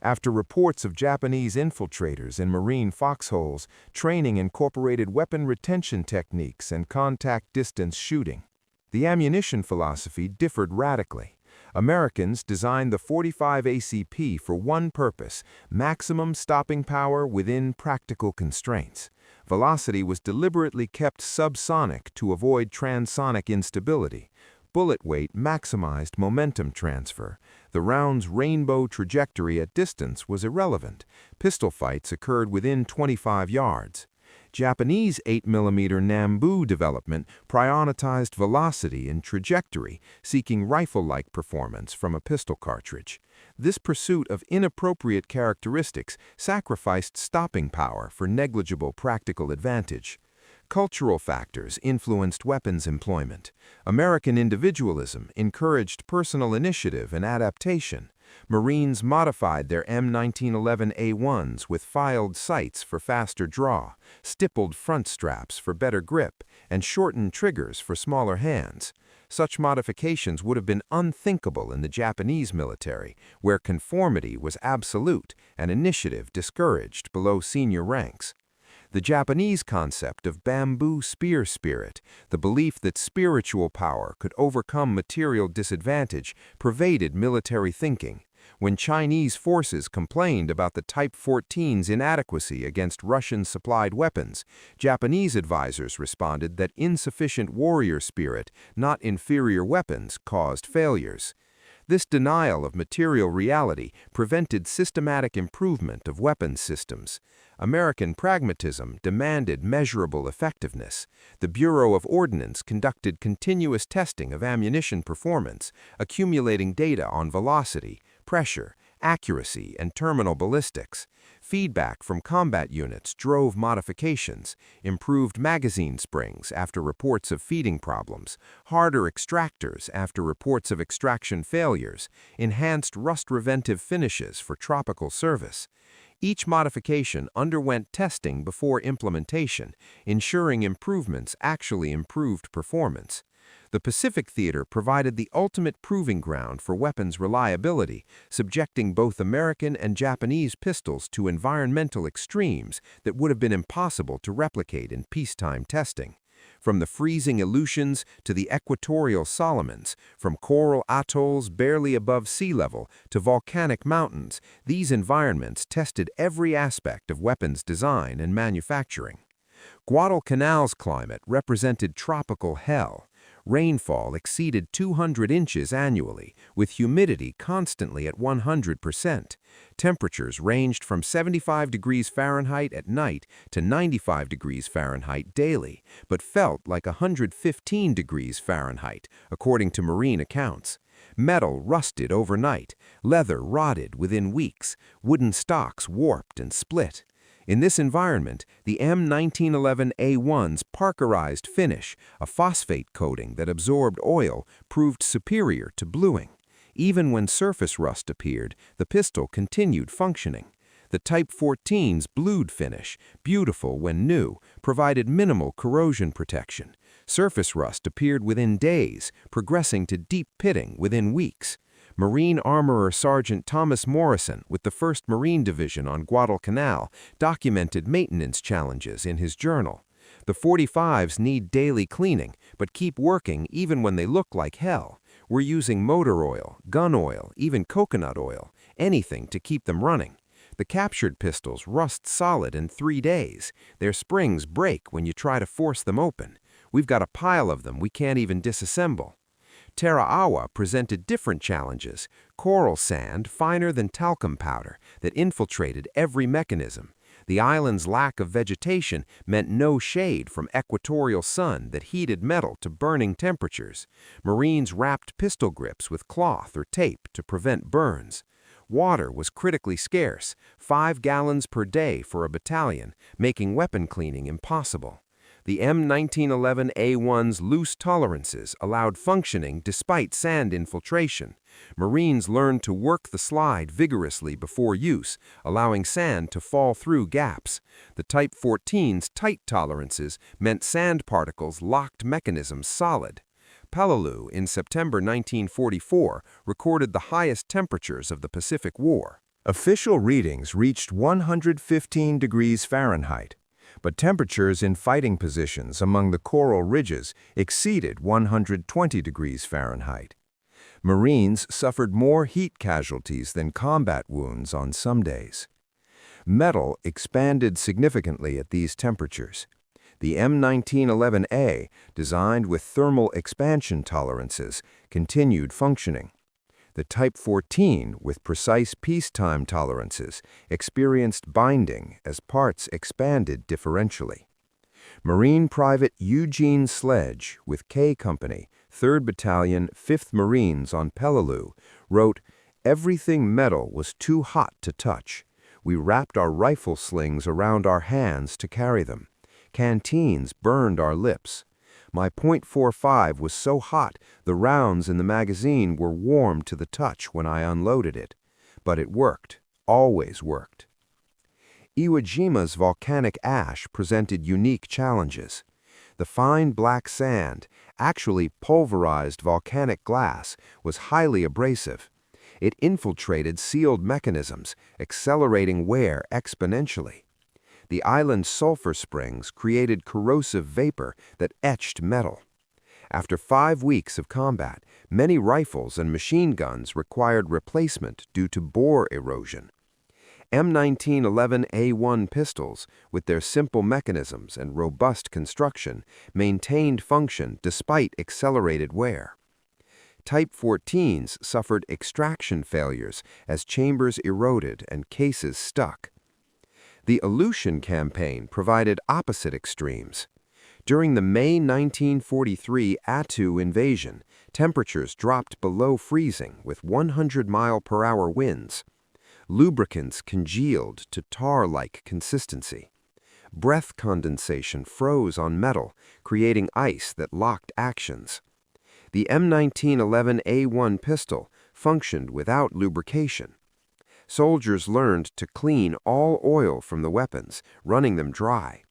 After reports of Japanese infiltrators in Marine foxholes, training incorporated weapon retention techniques and contact distance shooting. The ammunition philosophy differed radically. Americans designed the .45 ACP for one purpose: maximum stopping power within practical constraints. Velocity was deliberately kept subsonic to avoid transonic instability. Bullet weight maximized momentum transfer. The round's rainbow trajectory at distance was irrelevant. Pistol fights occurred within 25 yards. Japanese 8mm Nambu development prioritized velocity and trajectory, seeking rifle-like performance from a pistol cartridge. This pursuit of inappropriate characteristics sacrificed stopping power for negligible practical advantage. Cultural factors influenced weapons employment. American individualism encouraged personal initiative and adaptation. Marines modified their M1911A1s with filed sights for faster draw, stippled front straps for better grip, and shortened triggers for smaller hands. Such modifications would have been unthinkable in the Japanese military, where conformity was absolute and initiative discouraged below senior ranks. The Japanese concept of bamboo spear spirit, the belief that spiritual power could overcome material disadvantage, pervaded military thinking. When Chinese forces complained about the Type 14's inadequacy against Russian-supplied weapons, Japanese advisors responded that insufficient warrior spirit, not inferior weapons, caused failures. This denial of material reality prevented systematic improvement of weapons systems. American pragmatism demanded measurable effectiveness. The Bureau of Ordnance conducted continuous testing of ammunition performance, accumulating data on velocity, pressure, accuracy, and terminal ballistics. Feedback from combat units drove modifications, improved magazine springs after reports of feeding problems, harder extractors after reports of extraction failures, enhanced rust-preventive finishes for tropical service. Each modification underwent testing before implementation, ensuring improvements actually improved performance. The Pacific Theater provided the ultimate proving ground for weapons reliability, subjecting both American and Japanese pistols to environmental extremes that would have been impossible to replicate in peacetime testing. From the freezing Aleutians to the equatorial Solomons, from coral atolls barely above sea level to volcanic mountains, these environments tested every aspect of weapons design and manufacturing. Guadalcanal's climate represented tropical hell. Rainfall exceeded 200 inches annually, with humidity constantly at 100%. Temperatures ranged from 75 degrees Fahrenheit at night to 95 degrees Fahrenheit daily, but felt like 115 degrees Fahrenheit, according to marine accounts. Metal rusted overnight, leather rotted within weeks, wooden stocks warped and split. In this environment, the M1911A1's parkerized finish, a phosphate coating that absorbed oil, proved superior to bluing. Even when surface rust appeared, the pistol continued functioning. The Type 14's blued finish, beautiful when new, provided minimal corrosion protection. Surface rust appeared within days, progressing to deep pitting within weeks. Marine Armorer Sergeant Thomas Morrison with the 1st Marine Division on Guadalcanal documented maintenance challenges in his journal. The 45s need daily cleaning, but keep working even when they look like hell. We're using motor oil, gun oil, even coconut oil, anything to keep them running. The captured pistols rust solid in 3 days. Their springs break when you try to force them open. We've got a pile of them we can't even disassemble. Tarawa presented different challenges: coral sand finer than talcum powder that infiltrated every mechanism. The island's lack of vegetation meant no shade from equatorial sun that heated metal to burning temperatures. Marines wrapped pistol grips with cloth or tape to prevent burns. Water was critically scarce, 5 gallons per day for a battalion, making weapon cleaning impossible. The M1911A1's loose tolerances allowed functioning despite sand infiltration. Marines learned to work the slide vigorously before use, allowing sand to fall through gaps. The Type 14's tight tolerances meant sand particles locked mechanisms solid. Peleliu, in September 1944, recorded the highest temperatures of the Pacific War. Official readings reached 115 degrees Fahrenheit, but temperatures in fighting positions among the coral ridges exceeded 120 degrees Fahrenheit. Marines suffered more heat casualties than combat wounds on some days. Metal expanded significantly at these temperatures. The M1911A, designed with thermal expansion tolerances, continued functioning. The Type 14, with precise peacetime tolerances, experienced binding as parts expanded differentially. Marine Private Eugene Sledge, with K Company, 3rd Battalion, 5th Marines on Peleliu, wrote, "Everything metal was too hot to touch. We wrapped our rifle slings around our hands to carry them. Canteens burned our lips. My .45 was so hot the rounds in the magazine were warm to the touch when I unloaded it. But it worked, always worked." Iwo Jima's volcanic ash presented unique challenges. The fine black sand, actually pulverized volcanic glass, was highly abrasive. It infiltrated sealed mechanisms, accelerating wear exponentially. The island's sulfur springs created corrosive vapor that etched metal. After 5 weeks of combat, many rifles and machine guns required replacement due to bore erosion. M1911A1 pistols, with their simple mechanisms and robust construction, maintained function despite accelerated wear. Type 14s suffered extraction failures as chambers eroded and cases stuck. The Aleutian campaign provided opposite extremes. During the May 1943 Attu invasion, temperatures dropped below freezing with 100-mile-per-hour winds. Lubricants congealed to tar-like consistency. Breath condensation froze on metal, creating ice that locked actions. The M1911A1 pistol functioned without lubrication. Soldiers learned to clean all oil from the weapons, running them dry.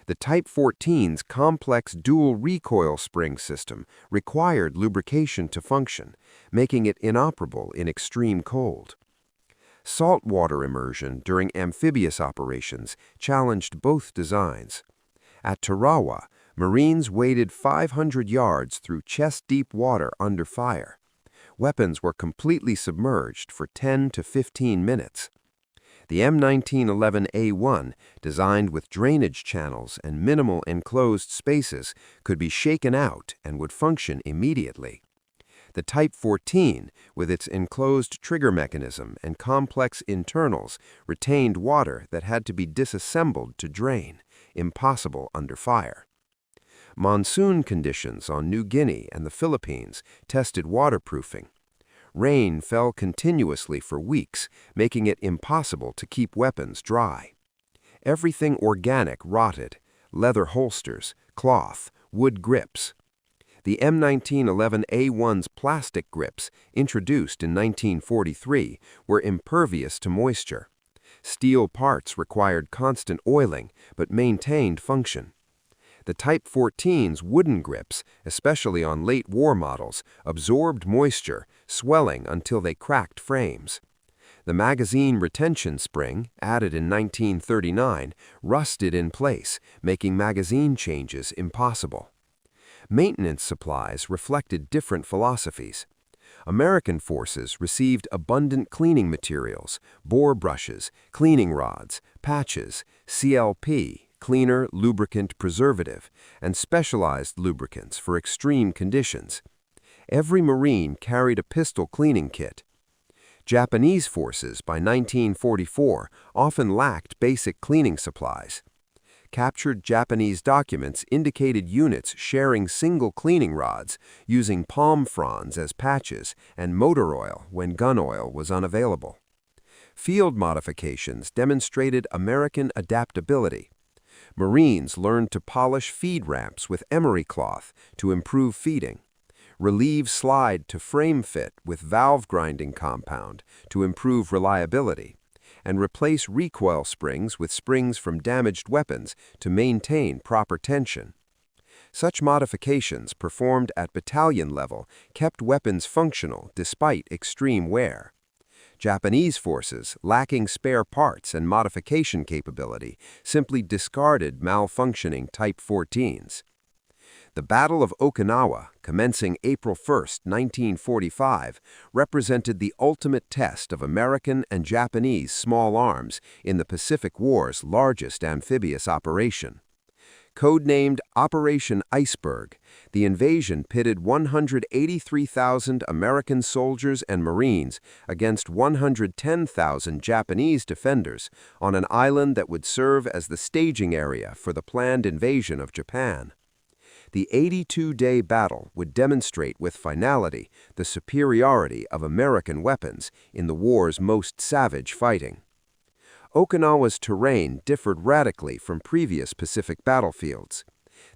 The Type 14's complex dual recoil spring system required lubrication to function, making it inoperable in extreme cold. Saltwater immersion during amphibious operations challenged both designs. At Tarawa, Marines waded 500 yards through chest-deep water under fire. Weapons were completely submerged for 10 to 15 minutes. The M1911A1, designed with drainage channels and minimal enclosed spaces, could be shaken out and would function immediately. The Type 14, with its enclosed trigger mechanism and complex internals, retained water that had to be disassembled to drain, impossible under fire. Monsoon conditions on New Guinea and the Philippines tested waterproofing. Rain fell continuously for weeks, making it impossible to keep weapons dry. Everything organic rotted: leather holsters, cloth, wood grips. The M1911A1's plastic grips, introduced in 1943, were impervious to moisture. Steel parts required constant oiling, but maintained function. The Type 14's wooden grips, especially on late war models, absorbed moisture, swelling until they cracked frames. The magazine retention spring, added in 1939, rusted in place, making magazine changes impossible. Maintenance supplies reflected different philosophies. American forces received abundant cleaning materials: bore brushes, cleaning rods, patches, CLP, cleaner, lubricant, preservative, and specialized lubricants for extreme conditions. Every Marine carried a pistol cleaning kit. Japanese forces by 1944 often lacked basic cleaning supplies. Captured Japanese documents indicated units sharing single cleaning rods, using palm fronds as patches, and motor oil when gun oil was unavailable. Field modifications demonstrated American adaptability. Marines learned to polish feed ramps with emery cloth to improve feeding, relieve slide to frame fit with valve grinding compound to improve reliability, and replace recoil springs with springs from damaged weapons to maintain proper tension. Such modifications performed at battalion level kept weapons functional despite extreme wear. Japanese forces, lacking spare parts and modification capability, simply discarded malfunctioning Type 14s. The Battle of Okinawa, commencing April 1, 1945, represented the ultimate test of American and Japanese small arms in the Pacific War's largest amphibious operation. Codenamed Operation Iceberg, the invasion pitted 183,000 American soldiers and Marines against 110,000 Japanese defenders on an island that would serve as the staging area for the planned invasion of Japan. The 82-day battle would demonstrate with finality the superiority of American weapons in the war's most savage fighting. Okinawa's terrain differed radically from previous Pacific battlefields.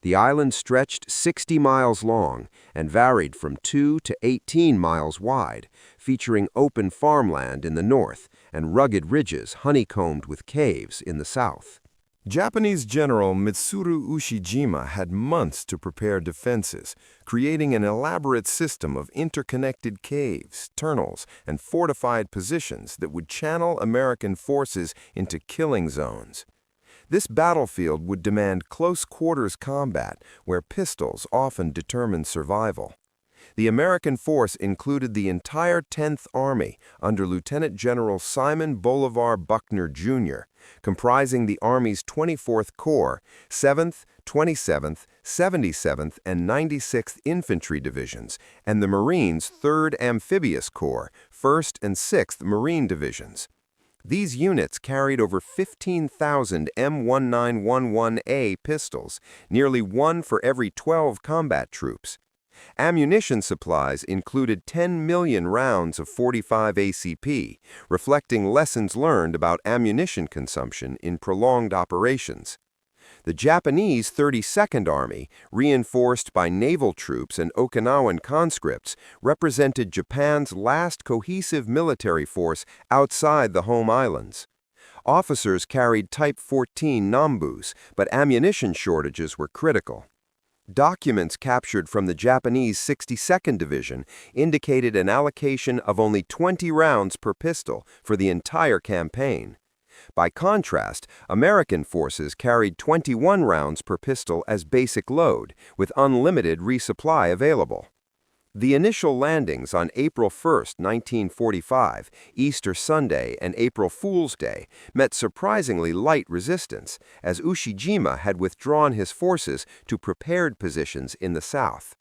The island stretched 60 miles long and varied from 2 to 18 miles wide, featuring open farmland in the north and rugged ridges honeycombed with caves in the south. Japanese General Mitsuru Ushijima had months to prepare defenses, creating an elaborate system of interconnected caves, tunnels, and fortified positions that would channel American forces into killing zones. This battlefield would demand close-quarters combat, where pistols often determined survival. The American force included the entire 10th Army under Lieutenant General Simon Bolivar Buckner, Jr., comprising the Army's 24th Corps, 7th, 27th, 77th, and 96th Infantry Divisions, and the Marines' 3rd Amphibious Corps, 1st and 6th Marine Divisions. These units carried over 15,000 M1911A pistols, nearly one for every 12 combat troops. Ammunition supplies included 10 million rounds of .45 ACP, reflecting lessons learned about ammunition consumption in prolonged operations. The Japanese 32nd Army, reinforced by naval troops and Okinawan conscripts, represented Japan's last cohesive military force outside the home islands. Officers carried Type 14 Nambus, but ammunition shortages were critical. Documents captured from the Japanese 62nd Division indicated an allocation of only 20 rounds per pistol for the entire campaign. By contrast, American forces carried 21 rounds per pistol as basic load, with unlimited resupply available. The initial landings on April 1, 1945, Easter Sunday, and April Fool's Day met surprisingly light resistance, as Ushijima had withdrawn his forces to prepared positions in the south.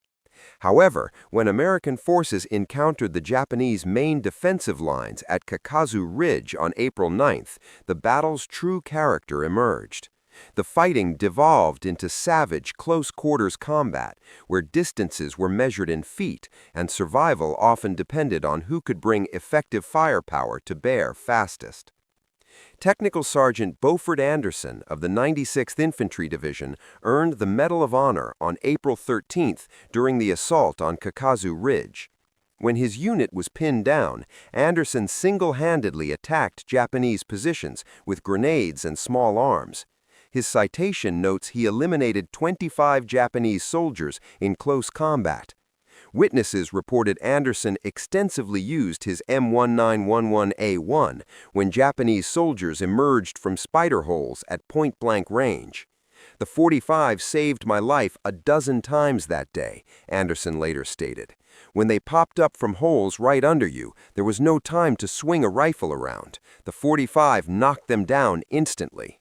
However, when American forces encountered the Japanese main defensive lines at Kakazu Ridge on April 9th, the battle's true character emerged. The fighting devolved into savage close-quarters combat, where distances were measured in feet and survival often depended on who could bring effective firepower to bear fastest. Technical Sergeant Beaufort Anderson of the 96th Infantry Division earned the Medal of Honor on April 13th during the assault on Kakazu Ridge. When his unit was pinned down, Anderson single-handedly attacked Japanese positions with grenades and small arms. His citation notes he eliminated 25 Japanese soldiers in close combat. Witnesses reported Anderson extensively used his M1911A1 when Japanese soldiers emerged from spider holes at point-blank range. "The .45 saved my life a dozen times that day," Anderson later stated. "When they popped up from holes right under you, there was no time to swing a rifle around. The .45 knocked them down instantly."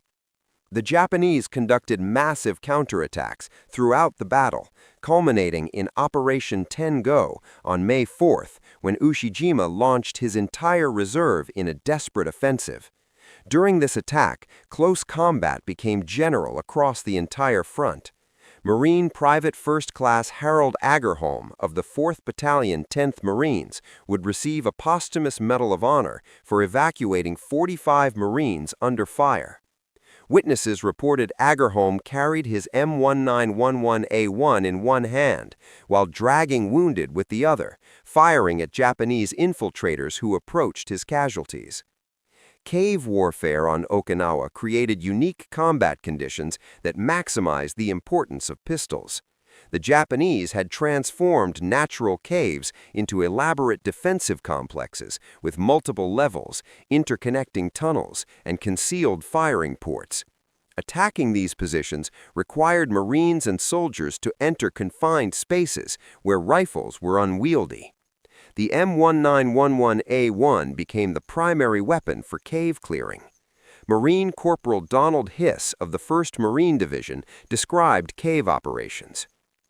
The Japanese conducted massive counterattacks throughout the battle, culminating in Operation Ten-Go on May 4th, when Ushijima launched his entire reserve in a desperate offensive. During this attack, close combat became general across the entire front. Marine Private First Class Harold Agerholm of the 4th Battalion 10th Marines would receive a posthumous Medal of Honor for evacuating 45 Marines under fire. Witnesses reported Agerholm carried his M1911A1 in one hand, while dragging wounded with the other, firing at Japanese infiltrators who approached his casualties. Cave warfare on Okinawa created unique combat conditions that maximized the importance of pistols. The Japanese had transformed natural caves into elaborate defensive complexes with multiple levels, interconnecting tunnels, and concealed firing ports. Attacking these positions required Marines and soldiers to enter confined spaces where rifles were unwieldy. The M1911A1 became the primary weapon for cave clearing. Marine Corporal Donald Hiss of the 1st Marine Division described cave operations.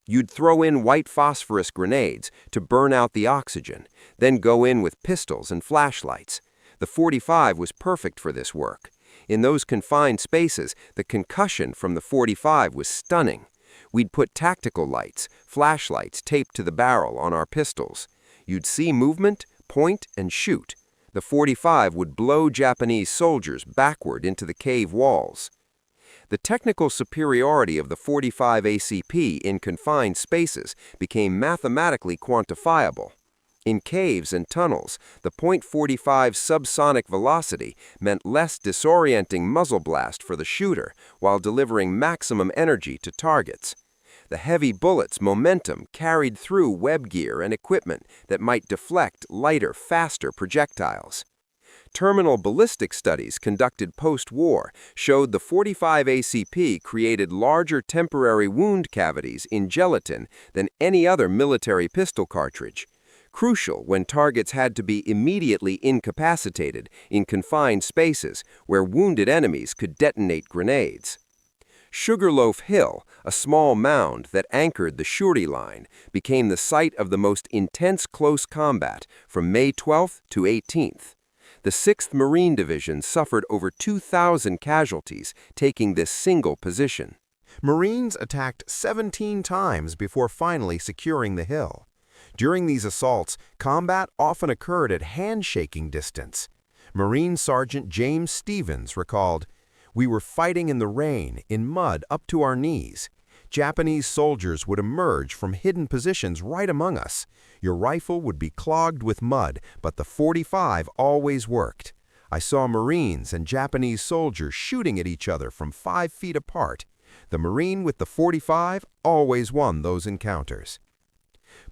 "You'd throw in white phosphorus grenades to burn out the oxygen, then go in with pistols and flashlights. The .45 was perfect for this work. In those confined spaces, the concussion from the .45 was stunning. We'd put tactical lights, flashlights taped to the barrel on our pistols. You'd see movement, point, and shoot. The .45 would blow Japanese soldiers backward into the cave walls." The technical superiority of the .45 ACP in confined spaces became mathematically quantifiable. In caves and tunnels, the .45 subsonic velocity meant less disorienting muzzle blast for the shooter while delivering maximum energy to targets. The heavy bullet's momentum carried through web gear and equipment that might deflect lighter, faster projectiles. Terminal ballistic studies conducted post-war showed the .45 ACP created larger temporary wound cavities in gelatin than any other military pistol cartridge, crucial when targets had to be immediately incapacitated in confined spaces where wounded enemies could detonate grenades. Sugarloaf Hill, a small mound that anchored the Shuri Line, became the site of the most intense close combat from May 12th to 18th. The 6th Marine Division suffered over 2,000 casualties taking this single position. Marines attacked 17 times before finally securing the hill. During these assaults, combat often occurred at handshaking distance. Marine Sergeant James Stevens recalled, "We were fighting in the rain, in mud up to our knees. Japanese soldiers would emerge from hidden positions right among us. Your rifle would be clogged with mud, but the .45 always worked. I saw Marines and Japanese soldiers shooting at each other from 5 feet apart. The Marine with the .45 always won those encounters."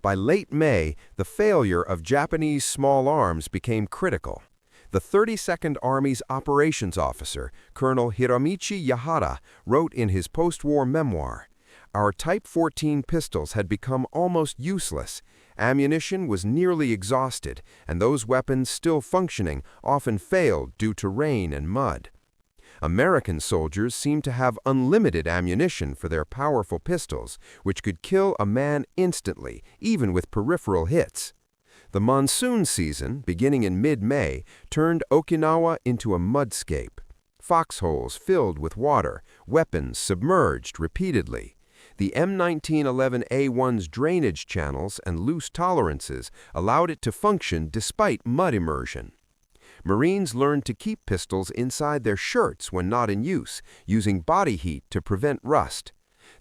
By late May, the failure of Japanese small arms became critical. The 32nd Army's operations officer, Colonel Hiromichi Yahara, wrote in his post-war memoir, "Our Type 14 pistols had become almost useless. Ammunition was nearly exhausted, and those weapons still functioning often failed due to rain and mud." American soldiers seemed to have unlimited ammunition for their powerful pistols, which could kill a man instantly, even with peripheral hits. The monsoon season, beginning in mid-May, turned Okinawa into a mudscape. Foxholes filled with water, weapons submerged repeatedly. The M1911A1's drainage channels and loose tolerances allowed it to function despite mud immersion. Marines learned to keep pistols inside their shirts when not in use, using body heat to prevent rust.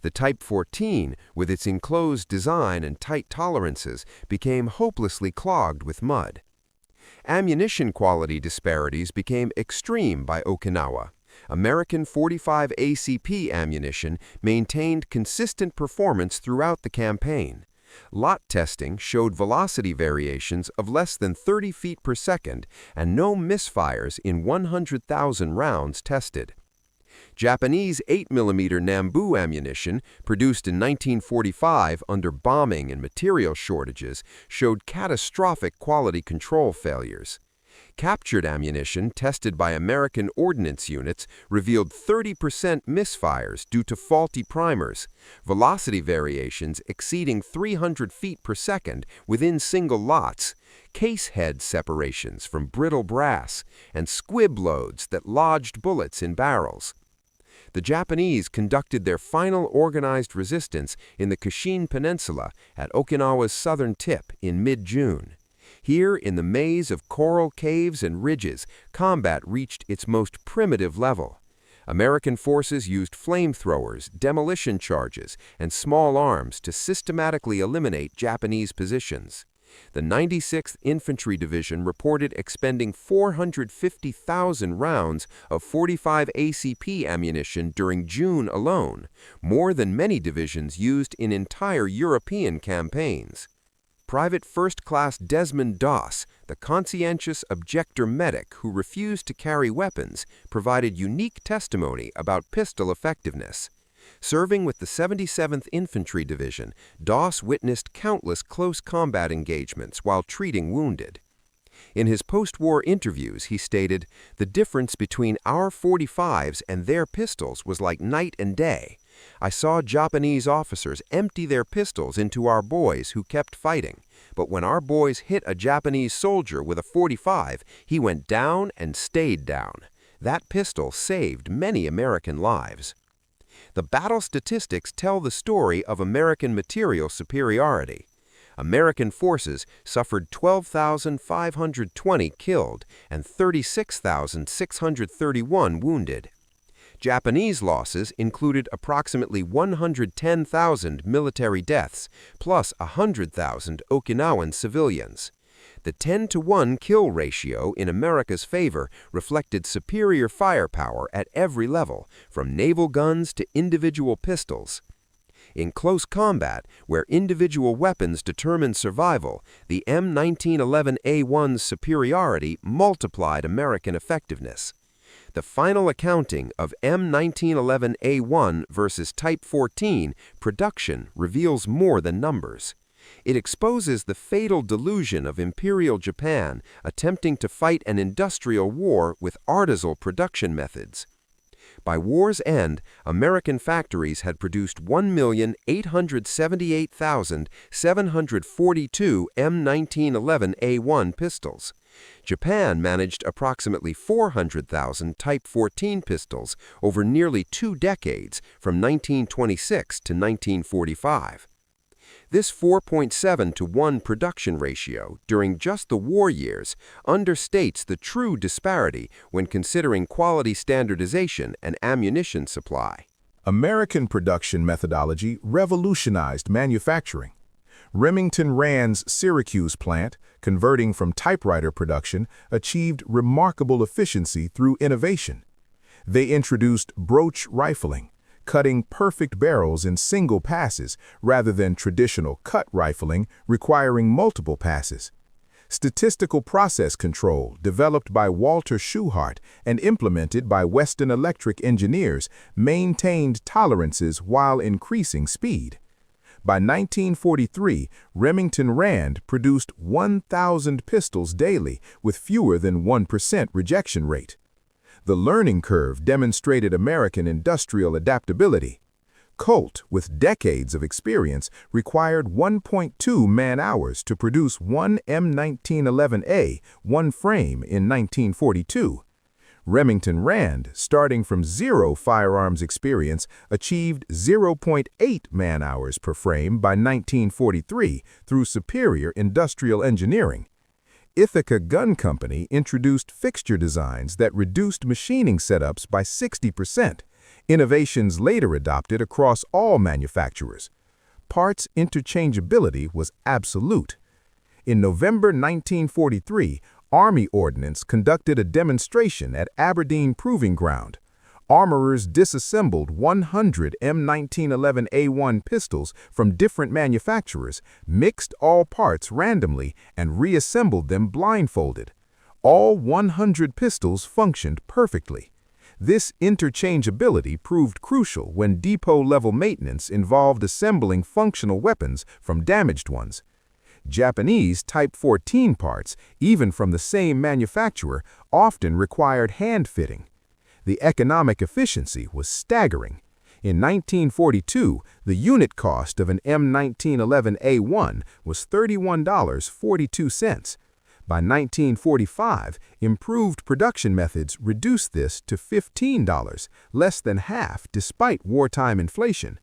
The Type 14, with its enclosed design and tight tolerances, became hopelessly clogged with mud. Ammunition quality disparities became extreme by Okinawa. American .45 ACP ammunition maintained consistent performance throughout the campaign. Lot testing showed velocity variations of less than 30 feet per second and no misfires in 100,000 rounds tested. Japanese 8mm Nambu ammunition, produced in 1945 under bombing and material shortages, showed catastrophic quality control failures. Captured ammunition tested by American ordnance units revealed 30% misfires due to faulty primers, velocity variations exceeding 300 feet per second within single lots, case head separations from brittle brass, and squib loads that lodged bullets in barrels. The Japanese conducted their final organized resistance in the Kashin Peninsula at Okinawa's southern tip in mid-June. Here, in the maze of coral caves and ridges, combat reached its most primitive level. American forces used flamethrowers, demolition charges, and small arms to systematically eliminate Japanese positions. The 96th Infantry Division reported expending 450,000 rounds of .45 ACP ammunition during June alone, more than many divisions used in entire European campaigns. Private First Class Desmond Doss, the conscientious objector medic who refused to carry weapons, provided unique testimony about pistol effectiveness. Serving with the 77th Infantry Division, Doss witnessed countless close combat engagements while treating wounded. In his post-war interviews, he stated, "The difference between our .45s and their pistols was like night and day. I saw Japanese officers empty their pistols into our boys who kept fighting, but when our boys hit a Japanese soldier with a .45, he went down and stayed down. That pistol saved many American lives." The battle statistics tell the story of American material superiority. American forces suffered 12,520 killed and 36,631 wounded. Japanese losses included approximately 110,000 military deaths, plus 100,000 Okinawan civilians. The 10-to-1 kill ratio in America's favor reflected superior firepower at every level, from naval guns to individual pistols. In close combat, where individual weapons determined survival, the M1911A1's superiority multiplied American effectiveness. The final accounting of M1911A1 versus Type 14 production reveals more than numbers. It exposes the fatal delusion of Imperial Japan attempting to fight an industrial war with artisanal production methods. By war's end, American factories had produced 1,878,742 M1911A1 pistols. Japan managed approximately 400,000 Type 14 pistols over nearly 2 decades, from 1926 to 1945. This 4.7 to 1 production ratio during just the war years understates the true disparity when considering quality standardization and ammunition supply. American production methodology revolutionized manufacturing. Remington Rand's Syracuse plant, converting from typewriter production, achieved remarkable efficiency through innovation. They introduced broach rifling, cutting perfect barrels in single passes rather than traditional cut rifling requiring multiple passes. Statistical process control, developed by Walter Schuhart and implemented by Weston Electric engineers, maintained tolerances while increasing speed. By 1943, Remington Rand produced 1,000 pistols daily with fewer than 1% rejection rate. The learning curve demonstrated American industrial adaptability. Colt, with decades of experience, required 1.2 man-hours to produce one M1911A, one frame in 1942. Remington Rand, starting from 0 firearms experience, achieved 0.8 man-hours per frame by 1943 through superior industrial engineering. Ithaca Gun Company introduced fixture designs that reduced machining setups by 60%, innovations later adopted across all manufacturers. Parts interchangeability was absolute. In November 1943, Army Ordnance conducted a demonstration at Aberdeen Proving Ground. Armorers disassembled 100 M1911A1 pistols from different manufacturers, mixed all parts randomly, and reassembled them blindfolded. All 100 pistols functioned perfectly. This interchangeability proved crucial when depot-level maintenance involved assembling functional weapons from damaged ones. Japanese Type 14 parts, even from the same manufacturer, often required hand-fitting. The economic efficiency was staggering. In 1942, the unit cost of an M1911A1 was $31.42. By 1945, improved production methods reduced this to $15, less than half despite wartime inflation.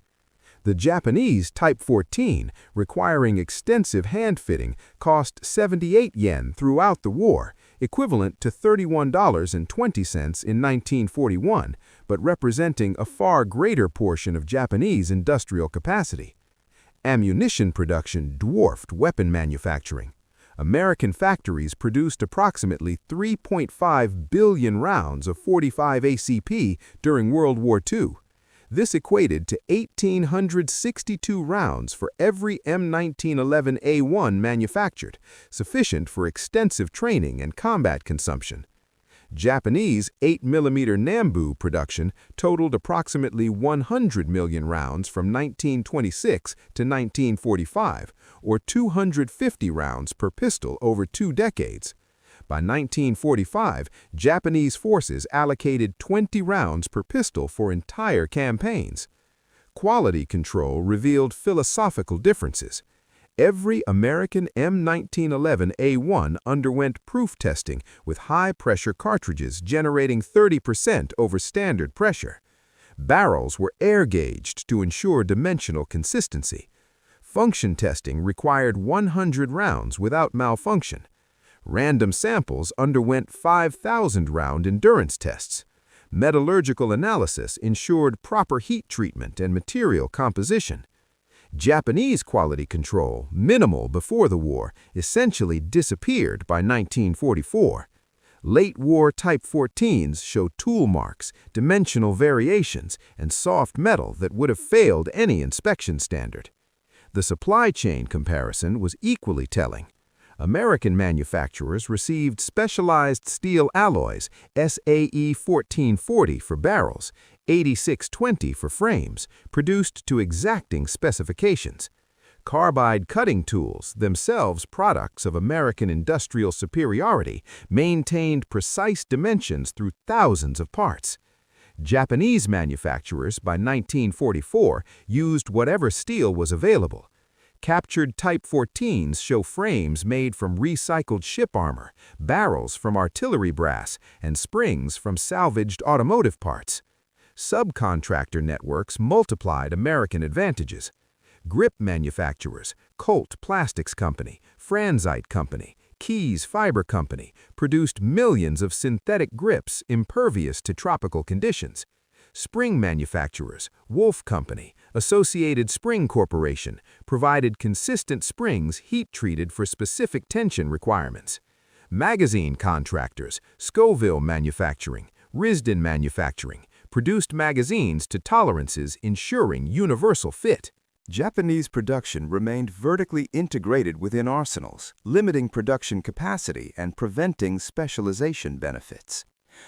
The Japanese Type 14, requiring extensive hand-fitting, cost 78 yen throughout the war, equivalent to $31.20 in 1941, but representing a far greater portion of Japanese industrial capacity. Ammunition production dwarfed weapon manufacturing. American factories produced approximately 3.5 billion rounds of .45 ACP during World War II. This equated to 1,862 rounds for every M1911A1 manufactured, sufficient for extensive training and combat consumption. Japanese 8mm Nambu production totaled approximately 100 million rounds from 1926 to 1945, or 250 rounds per pistol over 2 decades. By 1945, Japanese forces allocated 20 rounds per pistol for entire campaigns. Quality control revealed philosophical differences. Every American M1911A1 underwent proof testing with high-pressure cartridges generating 30% over standard pressure. Barrels were air-gauged to ensure dimensional consistency. Function testing required 100 rounds without malfunction. Random samples underwent 5,000-round endurance tests. Metallurgical analysis ensured proper heat treatment and material composition. Japanese quality control, minimal before the war, essentially disappeared by 1944. Late-war Type 14s show tool marks, dimensional variations, and soft metal that would have failed any inspection standard. The supply chain comparison was equally telling. American manufacturers received specialized steel alloys, SAE 1440 for barrels, 8620 for frames, produced to exacting specifications. Carbide cutting tools, themselves products of American industrial superiority, maintained precise dimensions through thousands of parts. Japanese manufacturers, by 1944, used whatever steel was available. Captured Type 14s show frames made from recycled ship armor, barrels from artillery brass, and springs from salvaged automotive parts. Subcontractor networks multiplied American advantages. Grip manufacturers, Colt Plastics Company, Franzite Company, Keys Fiber Company, produced millions of synthetic grips impervious to tropical conditions. Spring manufacturers, Wolf Company, Associated Spring Corporation, provided consistent springs heat-treated for specific tension requirements. Magazine contractors, Scoville Manufacturing, Risden Manufacturing, produced magazines to tolerances ensuring universal fit. Japanese production remained vertically integrated within arsenals, limiting production capacity and preventing specialization benefits.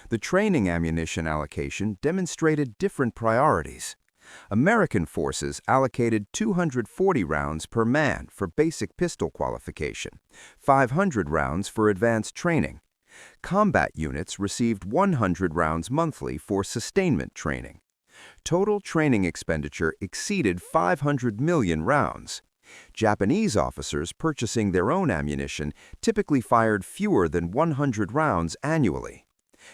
The training ammunition allocation demonstrated different priorities. American forces allocated 240 rounds per man for basic pistol qualification, 500 rounds for advanced training. Combat units received 100 rounds monthly for sustainment training. Total training expenditure exceeded 500 million rounds. Japanese officers purchasing their own ammunition typically fired fewer than 100 rounds annually.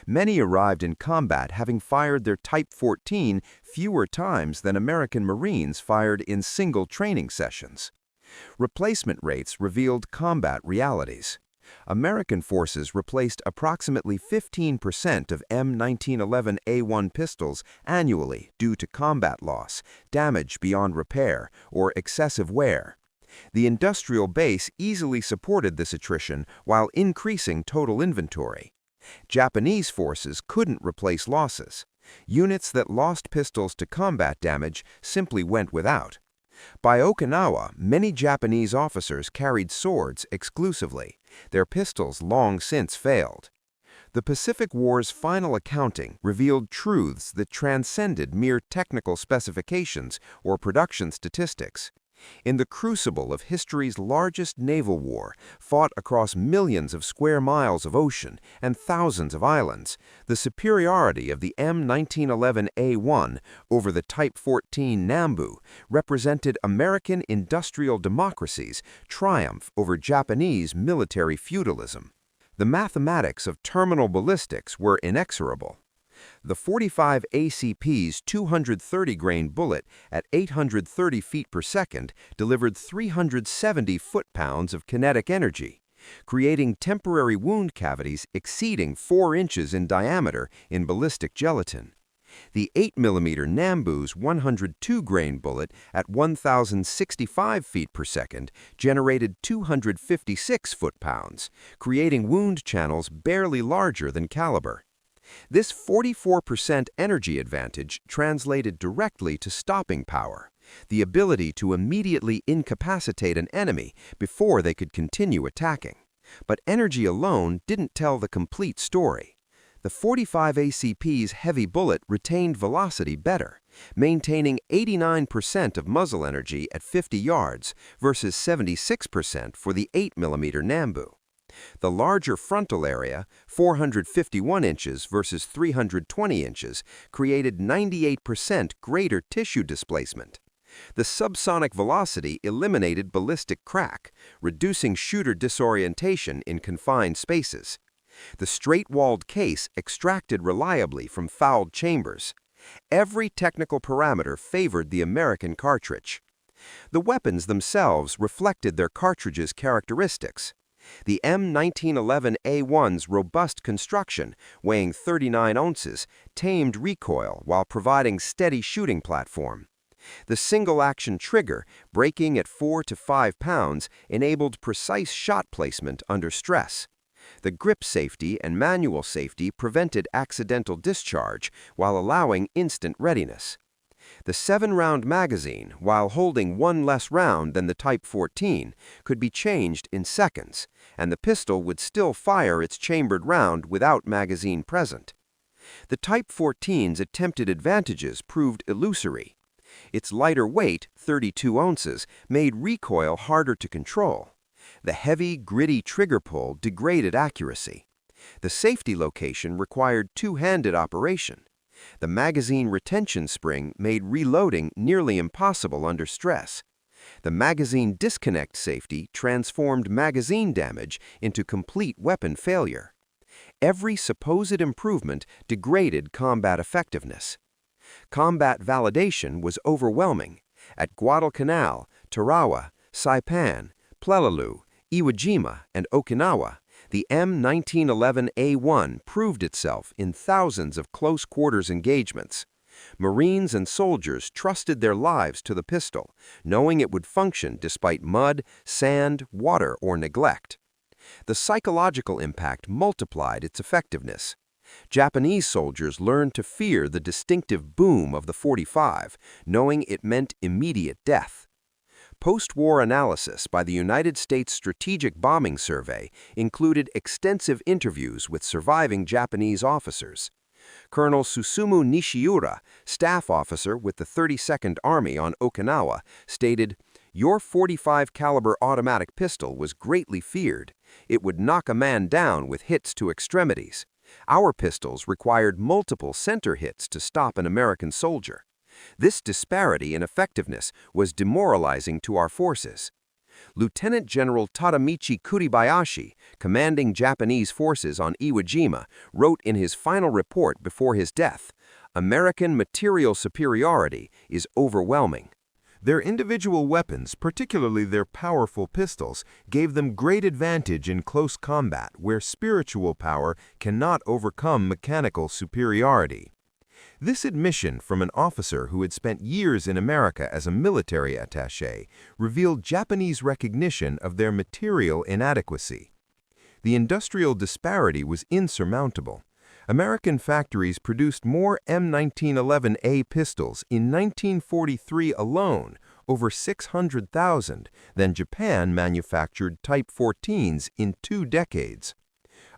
Many arrived in combat having fired their Type 14 fewer times than American Marines fired in single training sessions. Replacement rates revealed combat realities. American forces replaced approximately 15% of M1911A1 pistols annually due to combat loss, damage beyond repair, or excessive wear. The industrial base easily supported this attrition while increasing total inventory. Japanese forces couldn't replace losses. Units that lost pistols to combat damage simply went without. By Okinawa, many Japanese officers carried swords exclusively. Their pistols long since failed. The Pacific War's final accounting revealed truths that transcended mere technical specifications or production statistics. In the crucible of history's largest naval war, fought across millions of square miles of ocean and thousands of islands, the superiority of the M1911A1 over the Type 14 Nambu represented American industrial democracy's triumph over Japanese military feudalism. The mathematics of terminal ballistics were inexorable. The 45 ACP's 230-grain bullet at 830 feet per second delivered 370 foot-pounds of kinetic energy, creating temporary wound cavities exceeding 4 inches in diameter in ballistic gelatin. The 8mm Nambu's 102-grain bullet at 1,065 feet per second generated 256 foot-pounds, creating wound channels barely larger than caliber. This 44% energy advantage translated directly to stopping power, the ability to immediately incapacitate an enemy before they could continue attacking. But energy alone didn't tell the complete story. The 45 ACP's heavy bullet retained velocity better, maintaining 89% of muzzle energy at 50 yards versus 76% for the 8mm Nambu. The larger frontal area, 451 inches versus 320 inches, created 98% greater tissue displacement. The subsonic velocity eliminated ballistic crack, reducing shooter disorientation in confined spaces. The straight-walled case extracted reliably from fouled chambers. Every technical parameter favored the American cartridge. The weapons themselves reflected their cartridge's characteristics. The M1911A1's robust construction, weighing 39 ounces, tamed recoil while providing steady shooting platform. The single-action trigger, braking at 4 to 5 pounds, enabled precise shot placement under stress. The grip safety and manual safety prevented accidental discharge while allowing instant readiness. The 7-round magazine, while holding one less round than the Type 14, could be changed in seconds, and the pistol would still fire its chambered round without magazine present. The Type 14's attempted advantages proved illusory. Its lighter weight, 32 ounces, made recoil harder to control. The heavy, gritty trigger pull degraded accuracy. The safety location required two-handed operation. The magazine retention spring made reloading nearly impossible under stress. The magazine disconnect safety transformed magazine damage into complete weapon failure. Every supposed improvement degraded combat effectiveness. Combat validation was overwhelming. At Guadalcanal, Tarawa, Saipan, Peleliu, Iwo Jima, and Okinawa, the M1911A1 proved itself in thousands of close-quarters engagements. Marines and soldiers trusted their lives to the pistol, knowing it would function despite mud, sand, water, or neglect. The psychological impact multiplied its effectiveness. Japanese soldiers learned to fear the distinctive boom of the .45, knowing it meant immediate death. Post-war analysis by the United States Strategic Bombing Survey included extensive interviews with surviving Japanese officers. Colonel Susumu Nishiura, staff officer with the 32nd Army on Okinawa, stated, "Your .45 caliber automatic pistol was greatly feared. It would knock a man down with hits to extremities. Our pistols required multiple center hits to stop an American soldier. This disparity in effectiveness was demoralizing to our forces." Lieutenant General Tadamichi Kuribayashi, commanding Japanese forces on Iwo Jima, wrote in his final report before his death, "American material superiority is overwhelming." Their individual weapons, particularly their powerful pistols, gave them great advantage in close combat where spiritual power cannot overcome mechanical superiority. This admission from an officer who had spent years in America as a military attaché revealed Japanese recognition of their material inadequacy. The industrial disparity was insurmountable. American factories produced more M1911A pistols in 1943 alone, over 600,000, than Japan manufactured Type 14s in 2 decades.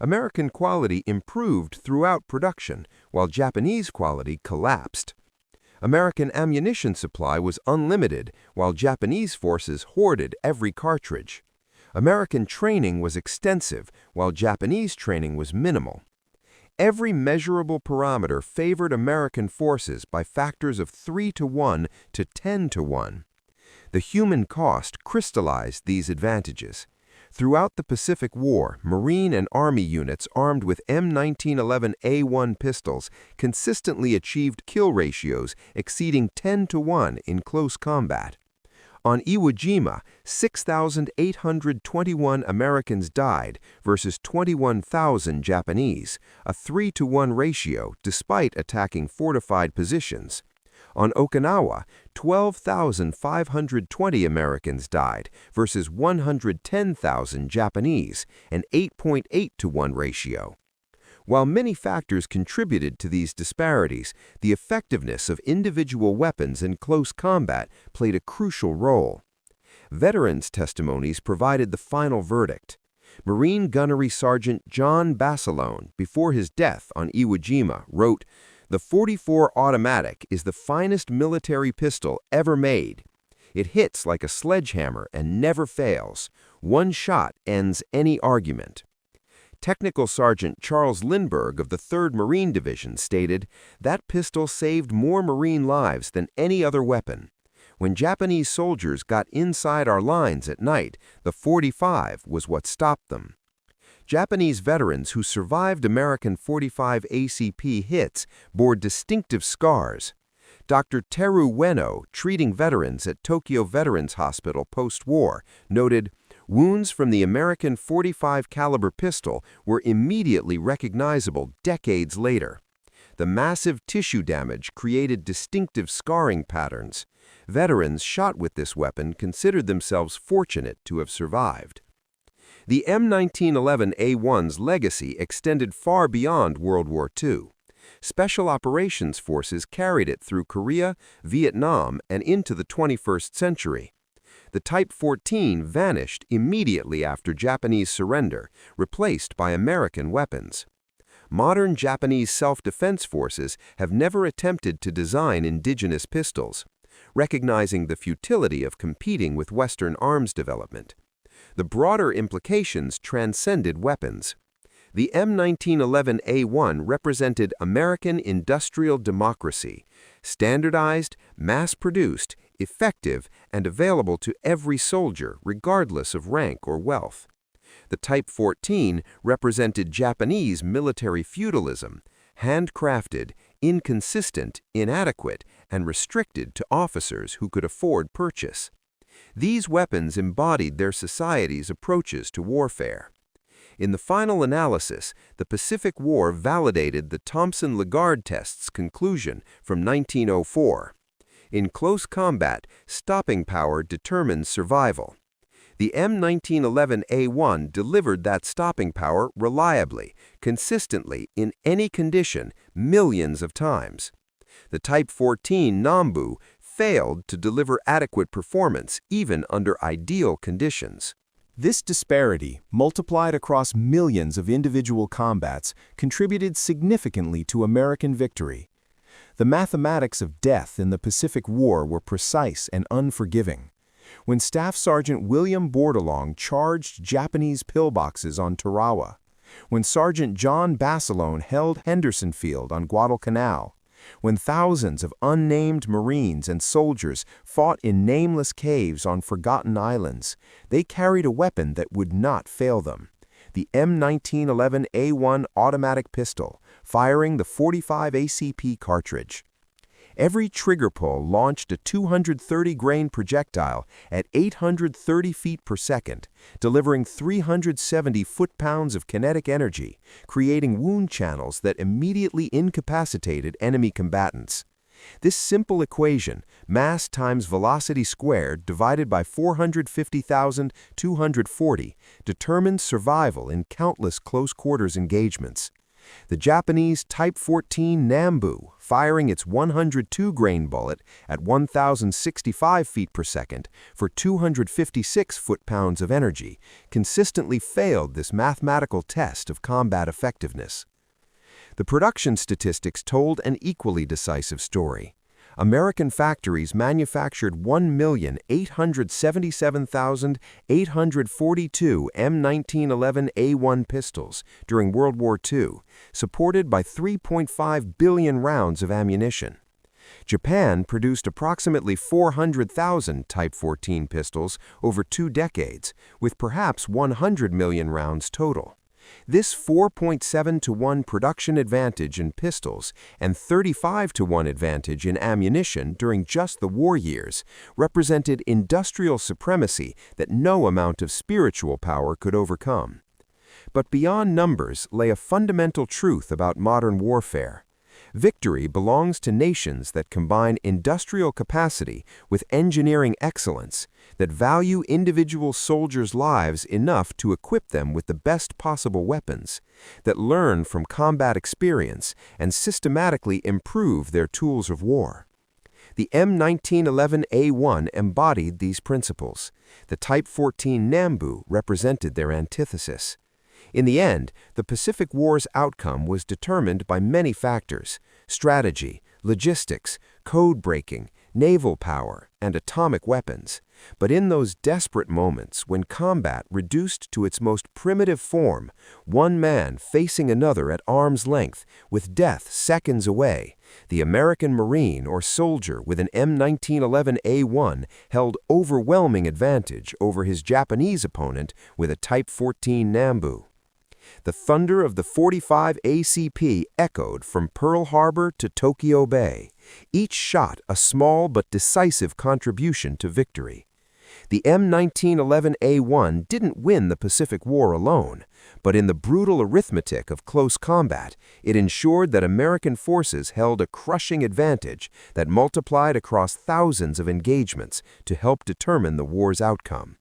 American quality improved throughout production, while Japanese quality collapsed. American ammunition supply was unlimited, while Japanese forces hoarded every cartridge. American training was extensive, while Japanese training was minimal. Every measurable parameter favored American forces by factors of 3-to-1 to 10-to-1. The human cost crystallized these advantages. Throughout the Pacific War, Marine and Army units armed with M1911A1 pistols consistently achieved kill ratios exceeding 10-to-1 in close combat. On Iwo Jima, 6,821 Americans died versus 21,000 Japanese, a 3-to-1 ratio despite attacking fortified positions. On Okinawa, 12,520 Americans died versus 110,000 Japanese, an 8.8-to-1 ratio. While many factors contributed to these disparities, the effectiveness of individual weapons in close combat played a crucial role. Veterans' testimonies provided the final verdict. Marine Gunnery Sergeant John Basilone, before his death on Iwo Jima, wrote, "The .44 automatic is the finest military pistol ever made. It hits like a sledgehammer and never fails. One shot ends any argument." Technical Sergeant Charles Lindbergh of the 3rd Marine Division stated, "That pistol saved more Marine lives than any other weapon. When Japanese soldiers got inside our lines at night, the .45 was what stopped them." Japanese veterans who survived American .45 ACP hits bore distinctive scars. Dr. Teru Ueno, treating veterans at Tokyo Veterans Hospital post-war, noted, "Wounds from the American .45 caliber pistol were immediately recognizable decades later. The massive tissue damage created distinctive scarring patterns. Veterans shot with this weapon considered themselves fortunate to have survived." The M1911A1's legacy extended far beyond World War II. Special Operations Forces carried it through Korea, Vietnam, and into the 21st century. The Type 14 vanished immediately after Japanese surrender, replaced by American weapons. Modern Japanese self-defense forces have never attempted to design indigenous pistols, recognizing the futility of competing with Western arms development. The broader implications transcended weapons. The M1911A1 represented American industrial democracy, standardized, mass-produced, effective, and available to every soldier regardless of rank or wealth. The Type 14 represented Japanese military feudalism, handcrafted, inconsistent, inadequate, and restricted to officers who could afford purchase. These weapons embodied their society's approaches to warfare. In the final analysis, the Pacific War validated the Thompson-Lagarde test's conclusion from 1904. In close combat, stopping power determines survival. The M1911A1 delivered that stopping power reliably, consistently, in any condition, millions of times. The Type 14 Nambu failed to deliver adequate performance even under ideal conditions. This disparity, multiplied across millions of individual combats, contributed significantly to American victory. The mathematics of death in the Pacific War were precise and unforgiving. When Staff Sergeant William Bordelong charged Japanese pillboxes on Tarawa, when Sergeant John Basilone held Henderson Field on Guadalcanal, when thousands of unnamed Marines and soldiers fought in nameless caves on forgotten islands, they carried a weapon that would not fail them: the M1911A1 automatic pistol, firing the .45 ACP cartridge. Every trigger pull launched a 230-grain projectile at 830 feet per second, delivering 370 foot-pounds of kinetic energy, creating wound channels that immediately incapacitated enemy combatants. This simple equation, mass times velocity squared divided by 450,240, determines survival in countless close-quarters engagements. The Japanese Type 14 Nambu, firing its 102-grain bullet at 1,065 feet per second for 256 foot-pounds of energy, consistently failed this mathematical test of combat effectiveness. The production statistics told an equally decisive story. American factories manufactured 1,877,842 M1911A1 pistols during World War II, supported by 3.5 billion rounds of ammunition. Japan produced approximately 400,000 Type 14 pistols over 2 decades, with perhaps 100 million rounds total. This 4.7-to-1 production advantage in pistols and 35-to-1 advantage in ammunition during just the war years represented industrial supremacy that no amount of spiritual power could overcome. But beyond numbers lay a fundamental truth about modern warfare. Victory belongs to nations that combine industrial capacity with engineering excellence, that value individual soldiers' lives enough to equip them with the best possible weapons, that learn from combat experience and systematically improve their tools of war. The M1911A1 embodied these principles. The Type 14 Nambu represented their antithesis. In the end, the Pacific War's outcome was determined by many factors: strategy, logistics, code breaking, naval power, and atomic weapons. But in those desperate moments when combat reduced to its most primitive form, one man facing another at arm's length, with death seconds away, the American Marine or soldier with an M1911A1 held overwhelming advantage over his Japanese opponent with a Type 14 Nambu. The thunder of the .45 ACP echoed from Pearl Harbor to Tokyo Bay, each shot a small but decisive contribution to victory. The M1911A1 didn't win the Pacific War alone, but in the brutal arithmetic of close combat, it ensured that American forces held a crushing advantage that multiplied across thousands of engagements to help determine the war's outcome.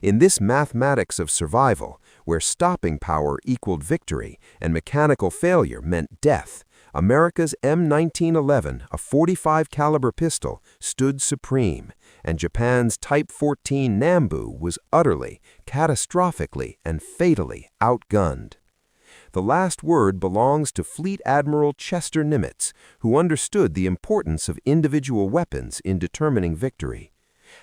In this mathematics of survival, where stopping power equaled victory and mechanical failure meant death, America's M1911, a .45 caliber pistol, stood supreme, and Japan's Type 14 Nambu was utterly, catastrophically, and fatally outgunned. The last word belongs to Fleet Admiral Chester Nimitz, who understood the importance of individual weapons in determining victory.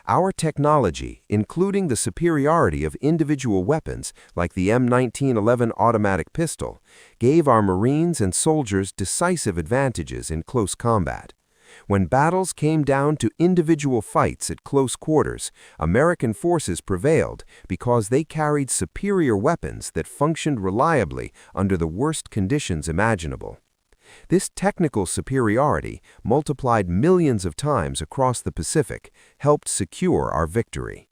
Our technology, including the superiority of individual weapons like the M1911 automatic pistol, gave our Marines and soldiers decisive advantages in close combat. When battles came down to individual fights at close quarters, American forces prevailed because they carried superior weapons that functioned reliably under the worst conditions imaginable. This technical superiority, multiplied millions of times across the Pacific, helped secure our victory.